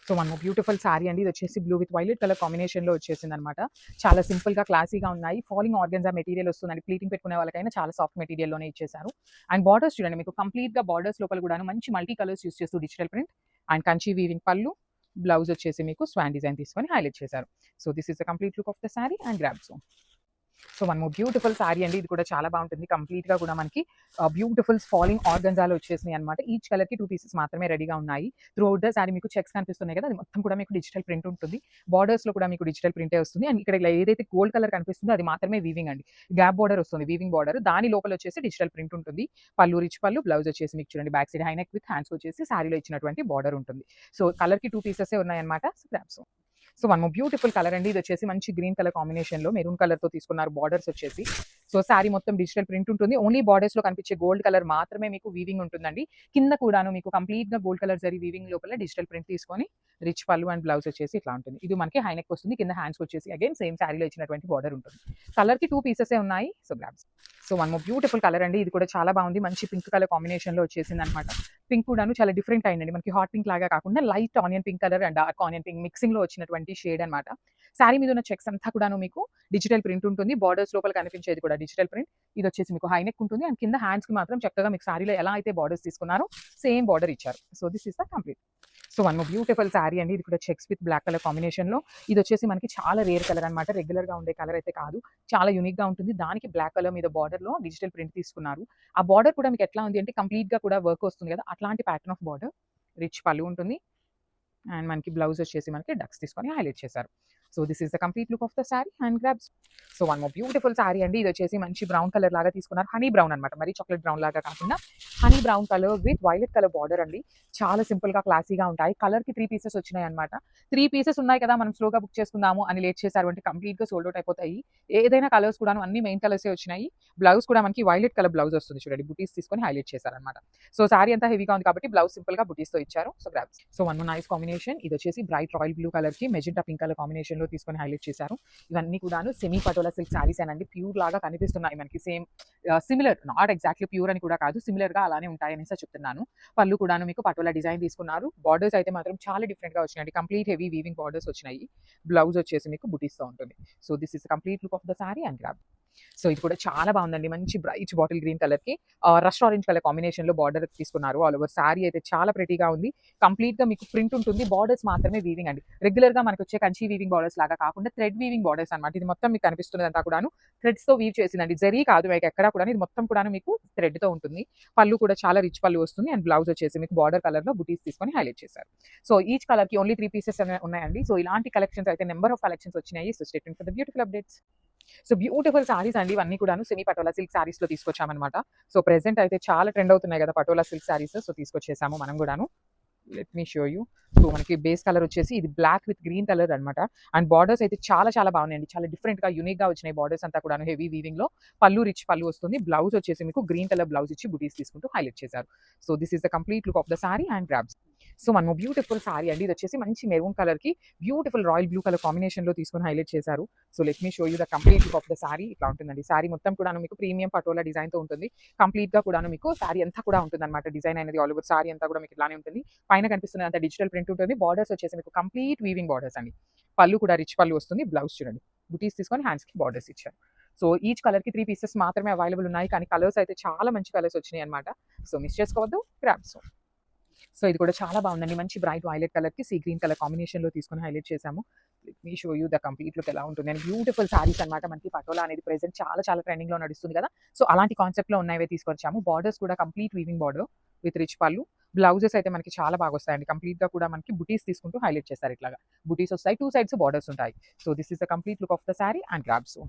So one beautiful sari అండి. ఇది వచ్చేసి blue with violet colour combination లో వచ్చేసింది అనమాట. చాలా సింపుల్ గా క్లాసీగా ఉన్నాయి. ఫాలింగ్ ఆర్గన్జా మెటీరియల్ వస్తుందండి. ప్లీటింగ్ పెట్టుకునే వాళ్ళకైనా చాలా సాఫ్ట్ మెటీరియల్ లోనే ఇచ్చేసారు. అండ్ బార్డర్స్ చూడండి మీకు కంప్లీట్ గా బార్డర్స్ లోపల కూడా మంచి మల్టీ కలర్స్ యూస్ చేస్తూ digital print and Kanchi weaving పళ్ళు, బ్లౌజ్ వచ్చేసి మీకు స్వాన్ డిజైన్ తీసుకొని హైలైట్ చేశారు. So this is the complete look of the sari and grabs. So one more beautiful sari అండి. ఇది కూడా చాలా బాగుంటుంది. కంప్లీట్ గా కూడా మనకి బ్యూటిఫుల్ ఫాలింగ్ ఆర్గన్జాలో వచ్చేసినాయి అనమాట. ఈచ్ కలర్ కి 2 pieces మాత్రమే రెడీగా ఉన్నాయి. త్రూ అవుట్ ద సారీ మీకు చెక్స్ కనిపిస్తున్నాయి కదా, అది మొత్తం కూడా మీకు డిజిటల్ ప్రింట్ ఉంటుంది. బార్డర్స్ లో కూడా మీకు డిజిటల్ ప్రింటే వస్తుంది. అండ్ ఇక్కడ ఏదైతే గోల్డ్ కలర్ కనిపిస్తుందో అది మాత్రమే వీవింగ్ అండి. గ్యాప్ బార్డర్ వస్తుంది, వీవింగ్ బార్డర్. దాని లోపల వచ్చేసి డిజిటల్ ప్రింట్ ఉంటుంది. పళ్ళు రిచ్ పళ్ళు, బ్లౌజ్ వచ్చేసి మీకు చూడండి back side high neck with hands వచ్చేసి సారీలో ఇచ్చినటువంటి బార్డర్ ఉంటుంది. సో కలర్ కి 2 pieces ఉన్నాయన్నమాట. So one more beautiful colour అండి. ఇది వచ్చేసి మంచి గ్రీన్ కలర్ కాంబినేషన్ లో మెరూన్ కలర్ తో తీసుకున్నారు. బార్డర్స్ వచ్చేసి సో సారీ మొత్తం డిజిటల్ ప్రింట్ ఉంటుంది. ఓన్లీ బార్డర్స్ లో కనిపించే గోల్డ్ కలర్ మాత్రమే మీకు వీవింగ్ ఉంటుందండి. కింద కూడాను మీకు కంప్లీట్ గా గోల్డ్ కలర్ జరీ వీవింగ్ లోపల డిజిటల్ ప్రింట్ తీసుకొని రిచ్ పళ్ళు అండ్ బ్లౌజ్ వచ్చేసి ఇట్లా ఉంటుంది. ఇది మనకి హైనెక్ వస్తుంది. కింద హ్యాండ్స్ వచ్చేసి అగైన్ సేమ్ సారీలో ఇచ్చినటువంటి బార్డర్ ఉంటుంది. కలర్ కి 2 pieces ఉన్నాయి. So grabs. So one more beautiful colour అండి. ఇది కూడా చాలా బాగుంది. మంచి పింక్ కలర్ కాంబినేషన్ లో వచ్చేసింది అనమాట. పింక్ కూడాను చాలా డిఫరెంట్ అయిందండి. మనకి హాట్ పింక్ లాగా కాకుండా light onion pink colour and dark onion pink mixing లో వచ్చినటువంటి షేడ్ అనమాట. సారీ మీద ఉన్న చెక్స్ అంతా కూడాను మీకు డిజిటల్ ప్రింట్ ఉంటుంది. బార్డర్స్ లోపల కనిపించేది కూడా డిజిటల్ ప్రింట్. ఇది వచ్చేసి మీకు హైనెక్ ఉంటుంది. అండ్ కింద హ్యాండ్స్ కి మాత్రం చక్కగా మీకు సారీలో ఎలా అయితే బార్డర్స్ తీసుకున్నారో సేమ్ బార్డర్ ఇచ్చారు. So this is the complete. So one more beautiful sari అండి. ఇది కూడా checks with black colour combination లో. ఇది వచ్చేసి మనకి చాలా రేర్ కలర్ అనమాట. రెగ్యులర్ గా ఉండే కలర్ అయితే కాదు, చాలా యూనిక్ గా ఉంటుంది. దానికి బ్లాక్ కలర్ మీద బార్డర్ లో డిజిటల్ ప్రింట్ తీసుకున్నారు. ఆ బార్డర్ కూడా మీకు ఎట్లా ఉంది అంటే కంప్లీట్ గా కూడా వర్క్ వస్తుంది కదా, అట్లాంటి ప్యాటర్న్ ఆఫ్ బార్డర్. రిచ్ పళ్ళు ఉంటుంది. అండ్ మనకి బ్లౌజ్ వచ్చేసి మనకి డక్స్ తీసుకొని హైలైట్ చేశారు. So this is the complete look of the sari and grabs. So one more beautiful sari అండి. ఇది వచ్చేసి మంచి బ్రౌన్ కలర్ లాగా తీసుకున్నారు. హనీ బ్రౌన్ అనమాట, మరి చాక్లెట్ బ్రౌన్ లాగా కాకుండా honey brown colour with violet colour border అండి. చాలా సింపుల్ గా క్లాసీగా ఉంటాయి. కలర్ కి 3 pieces వచ్చినాయి అనమాట. 3 pieces ఉన్నాయి కదా, మనం స్లోగా బుక్ చేసుకుందాము అని లేట్ చేశారు అంటే కంప్లీట్ గా సోల్డ్ అవుట్ అయిపోతాయి. ఏదైనా కలర్స్ కూడా అన్ని మెయిన్ కలర్స్ వచ్చినాయి. బ్లౌజ్ కూడా మనకి వైలెట్ కలర్ బ్లౌజ్ వస్తుంది. చూడండి బుటీస్ తీసుకొని హైలైట్ చేశారనమాట. సో సారీ అంతా హెవీగా ఉంది కాబట్టి బ్లౌజ్ సింపుల్ గా బుటీస్ తో ఇచ్చారు. So grabs. So one more nice combination. ఇది వచ్చేసి బ్రైట్ రాయల్ బ్లూ కలర్ కి మెజెంటా పింక్ కలర్ కాంబినేషన్ లో తీసుకొని హైలైట్ చేశారు. ఇవన్నీ కూడాను సెమీ పటోలా సిల్క్ సారీస్ అనండి. ప్యూర్ లాగా కనిపిస్తున్నాయి మనకి. Same similar, not exactly pure అని కూడా కాదు, సిమిలర్ గా అలానే ఉంటాయి అనేసి చెప్తున్నాను. పళ్ళు కూడాను మీకు పటోలా డిజైన్ తీసుకున్నారు. బార్డర్స్ అయితే మాత్రం చాలా డిఫరెంట్ గా వచ్చినాయి. కంప్లీట్ హెవీ వీవింగ్ బార్డర్స్ వచ్చినాయి. బ్లౌజ్ వచ్చేసి మీకు బుటీస్ తో ఉంటుంది. So this is complete look of the sari and grab. So ఇది కూడా చాలా బాగుందండి. మంచి బ్రైట్ బాటిల్ గ్రీన్ కలర్ కి రష్ ఆరెంజ్ కలర్ కాంబినేషన్ లో బార్డర్ తీసుకున్నారు. ఆల్ ఓవర్ సారీ అయితే చాలా ప్రెటీగా ఉంది. కంప్లీట్ గా మీకు ప్రింట్ ఉంటుంది. బార్డర్స్ మాత్రమే వీవింగ్ అండి. రెగ్యులర్ గా మనకు వచ్చే కంచి వీవింగ్ బార్డర్స్ లాగా కాకుండా థ్రెడ్ వీవింగ్ బార్డర్స్ అనమాట. ఇది మొత్తం మీకు కనిపిస్తుంది అంతా కూడాను థ్రెడ్స్ తో వీవ్ చేసిందండి. జరీ కాదు మీకు ఎక్కడ కూడా, ఇది మొత్తం కూడా మీకు థ్రెడ్ తో ఉంటుంది. పళ్ళు కూడా చాలా రిచ్ పళ్ళు వస్తుంది. అండ్ బ్లౌజ్ వచ్చేసి మీకు బార్డర్ కలర్ లో బుటీస్ తీసుకొని హైలైట్ చేశారు. సో ఈచ్ కలర్ కి ఓన్లీ 3 pieces ఉన్నాయండి. సో ఇలాంటి కలెక్షన్స్ అయితే నెంబర్ ఆఫ్ కలెక్షన్స్ వచ్చినాయి. So stay tuned for the beautiful updates. So beautiful saris అండి. ఇవన్నీ కూడాను సెమీ పటోలా సిల్క్ సారీస్ లో తీసుకొచ్చామన్నమాట. సో ప్రెసెంట్ అయితే చాలా ట్రెండ్ అవుతున్నాయి కదా పటోలా సిల్క్ సారీస్. సో తీసుకొచ్చేసాము మనం కూడాను. Let me show you. So మనకి బేస్ కలర్ వచ్చేసి ఇది బ్లాక్ విత్ గ్రీన్ కలర్ అనమాట. అండ్ బార్డర్స్ అయితే చాలా చాలా బాగున్నాయండి. చాలా డిఫరెంట్‌గా, యూనిక్‌గా వచ్చినాయి బార్డర్స్ అంతా కూడాను హెవీ వీవింగ్‌లో. పళ్ళు రిచ్ పళ్ళు వస్తుంది. బ్లౌజ్ వచ్చేసి మీకు గ్రీన్ కలర్ బ్లౌజ్ ఇచ్చి బుటీస్ తీసుకుంటూ హైలైట్ చేశారు. So this is the complete look of the sari and grabs. So మనము బ్యూటిఫుల్ సారీ అండి. ఇది వచ్చేసి మంచి మెరూన్ కలర్‌కి బ్యూటిఫుల్ రాయల్ బ్లూ కలర్ కాంబినేషన్‌లో తీసుకొని హైలైట్ చేశారు. So let me show you the complete look of the sorry. ఇట్లా ఉంటుందండి. సారీ మొత్తం కూడాను మీకు ప్రీమియం పటోలా డిజైన్‌తో ఉంటుంది. కంప్లీట్‌గా కూడాను మీకు సారీ అంతా కూడా ఉంటుందన్నమాట. డిజైన్ అనేది ఆల్ ఓవర్ సారీ అంతా కూడా మీకు ఇట్లానే ఉంటుంది. పైన కనిపిస్తున్నదంతా డిజిటల్ ప్రింట్ ఉంటుంది. బార్డర్స్ వచ్చేసి మీకు కంప్లీట్ వీవింగ్ బార్డర్స్ అండి. పళ్ళు కూడా రిచ్ పళ్ళు వస్తుంది. బ్లౌజ్ చూడండి. బుటీస్ తీసుకొని హ్యాండ్స్‌కి బార్డర్స్ ఇచ్చారు. సో ఈచ్ కలర్‌కి 3 పీసెస్ మాత్రమే అవైలబుల్ ఉన్నాయి. కానీ కలర్స్ అయితే చాలా మంచి కలర్స్ వచ్చినాయి అన్నమాట. సో మిస్ చేసుకోవద్దు. Grab so. సో ఇది కూడా చాలా బాగుందండి. మంచి బ్రైట్ వైలెట్ కలర్‌కి సీ గ్రీన్ కలర్ కాంబినేషన్‌లో తీసుకొని హైలైట్ చేశాము. Let me show you the complete look ఎలా ఉంటుంది అని. బ్యూటిఫుల్ సారీస్ అన్నమాట. మనకి పటోలా అనేది ప్రెజెంట్ చాలా చాలా ట్రెండింగ్‌లో నడుస్తుంది కదా! సో అలాంటి కాన్సెప్ట్‌లో ఉన్నవే తీసుకొచ్చాము. బార్డర్స్ కూడా complete weaving border with rich పళ్ళు. బ్లౌజెస్ అయితే మనకి చాలా బాగా వస్తాయండి. కంప్లీట్‌గా కూడా మనకి బుటీస్ తీసుకుంటూ హైలైట్ చేశారు ఇట్లాగా. బుటీస్ వస్తాయి. 2 సైడ్స్ బార్డర్స్ ఉంటాయి. So this is the complete look of the sari and grab so.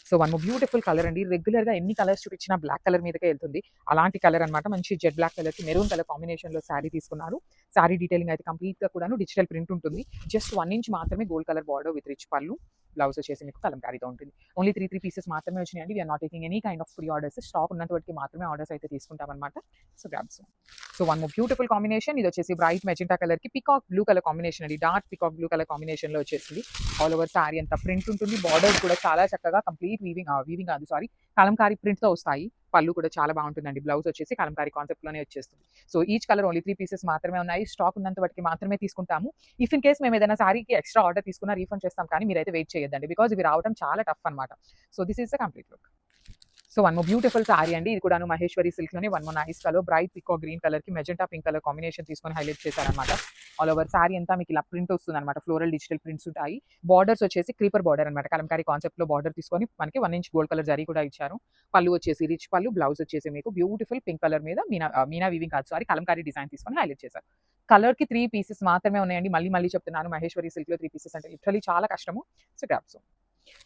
So one more beautiful colour అండి. రెగ్యులర్‌గా ఎన్ని కలర్స్ చూపించినా బ్లాక్ కలర్ మీదకే ఎళ్తుంది. అలాంటి కలర్ అన్నమాట. మంచి జెడ్ బ్లాక్ కలర్‌కి మెరూన్ కలర్ కాంబినేషన్‌లో సారీ తీసుకున్నారు. సారీ డీటెయిలింగ్ అయితే కంప్లీట్‌గా కూడాను డిజిటల్ ప్రింట్ ఉంటుంది. జస్ట్ 1 ఇంచ్ మాత్రమే gold colour border with rich pallu. Blouse వచ్చేసి మీకు కలంకారీతో ఉంటుంది. ఓన్లీ 3 పీసెస్ మాత్రమే వచ్చినాయండి. We are not taking any kind of pre orders. Stock ఉన్నంత వరకు మాత్రమే ఆర్డర్స్ అయితే తీసుకుంటామన్నమాట. So grab so. So one more beautiful combination. ఇది వచ్చేసి బ్రైట్ మెజెంటా కలర్‌కి పీకాక్ బ్లూ కలర్ కాంబినేషన్ అండి. డార్క్ పీకాక్ బ్లూ కలర్ కాంబినేషన్‌లో వచ్చేసింది. ఆల్ ఓవర్ సారీ అంతా ప్రింట్ ఉంటుంది. బార్డర్స్ కూడా చాలా చక్కగా కంప్లీట్ వీవింగ్ కాదు సారీ కలంకారీ ప్రింట్‌తో వస్తాయి. పళ్ళు కూడా చాలా బాగుంటుందండి. బ్లౌజ్ వచ్చేసి కలంకారీ కాన్సెప్ట్‌లోనే వచ్చేస్తుంది. So each colour only 3 pieces మాత్రమే ఉన్నాయి. స్టాక్ ఉన్నంత వరకు మాత్రమే తీసుకుంటాము. ఇఫ్ ఇన్ కేస్ మేము ఏదైనా సారీకి ఎక్స్ట్రా ఆర్డర్ తీసుకున్నా రీఫండ్ చేస్తాం కానీ మీరైతే వెయిట్ చేయొద్దండి. బికాజ్ ఇవి రావడం చాలా టఫ్ అన్నమాట. So this is the complete look. So one more beautiful sari అండి. ఇది కూడాను మహేశ్వరి సిల్క్‌లోనే one more nice colour bright peacock green కలర్‌కి మెజెంటా పింక్ కలర్ కాంబినేషన్ తీసుకొని హైలైట్ చేశారన్నమాట. ఆల్ ఓవర్ సారీ అంతా మీకు ఇలా ప్రింట్ వస్తుందన్నమాట. ఫ్లోరల్ డిజిటల్ ప్రింట్స్ ఉంటాయి. బార్డర్స్ వచ్చేసి క్రీపర్ బార్డర్ అన్నమాట. కలంకారీ కాన్సెప్ట్‌లో బార్డర్ తీసుకొని మనకి 1 ఇంచ్ గోల్డ్ కలర్ జరీ కూడా ఇచ్చారు. పళ్ళు వచ్చేసి రిచ్ పళ్ళు. బ్లౌజ్ వచ్చేసి మీకు బ్యూటిఫుల్ పింక్ కలర్ మీద మీనా వీవింగ్ కాదు సారీ కలంకారీ డిజైన్ తీసుకొని హైలైట్ చేశారు. కలర్‌కి 3 పీసెస్ మాత్రమే ఉన్నాయండి. మళ్ళీ మళ్ళీ చెప్తున్నాను మహేశ్వరి సిల్క్‌లో 3 పీసెస్ అంటే లిటరల్లీ చాలా కష్టము. So grab so.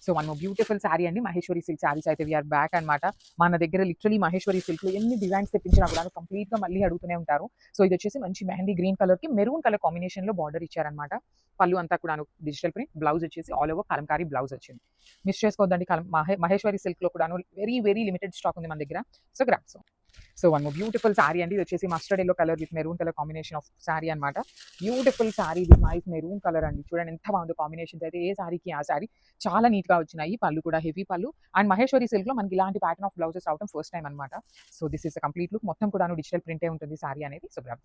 So one more beautiful sari అండి. మహేశ్వరి సిల్క్ సారీస్ అయితే వీఆర్ బ్యాక్ అన్నమాట. మన దగ్గర లిటరల్లీ మహేశ్వరి సిల్క్‌లో ఎన్ని డిజైన్స్ తెప్పించినా కూడా కంప్లీట్‌గా మళ్ళీ అడుగుతూనే ఉంటారు. సో ఇది వచ్చేసి మంచి మెహందీ గ్రీన్ కలర్‌కి మెరూన్ కలర్ కాంబినేషన్‌లో బార్డర్ ఇచ్చారన్నమాట. పళ్ళు అంతా కూడాను డిజిటల్ ప్రింట్. బ్లౌజ్ వచ్చేసి ఆల్ ఓవర్ కలంకారీ బ్లౌజ్ వచ్చింది. మిస్ చేసుకోవద్దండి. మహేశ్వరి సిల్క్‌లో కూడాను వెరీ వెరీ లిమిటెడ్ స్టాక్ ఉంది మన దగ్గర. So grab so. So one more beautiful sari అండి. ఇది వచ్చేసి mustard yellow colour with maroon colour combination of sari అన్నమాట. Beautiful sari with nice maroon colour అండి. చూడండి ఎంత బాగుందో కాంబినేషన్స్ అయితే ఏ సారీకి ఆ సారీ చాలా నీట్‌గా వచ్చినాయి. పళ్ళు కూడా హెవీ పళ్ళు. అండ్ మహేశ్వరి సిల్క్‌లో మనకి ఇలాంటి ప్యాటర్న్ ఆఫ్ బ్లౌజెస్ రావడం ఫస్ట్ టైమ్ అన్నమాట. So this is the complete look. మొత్తం కూడాను డిజిటల్ ప్రింటే ఉంటుంది సారీ అనేది. So grab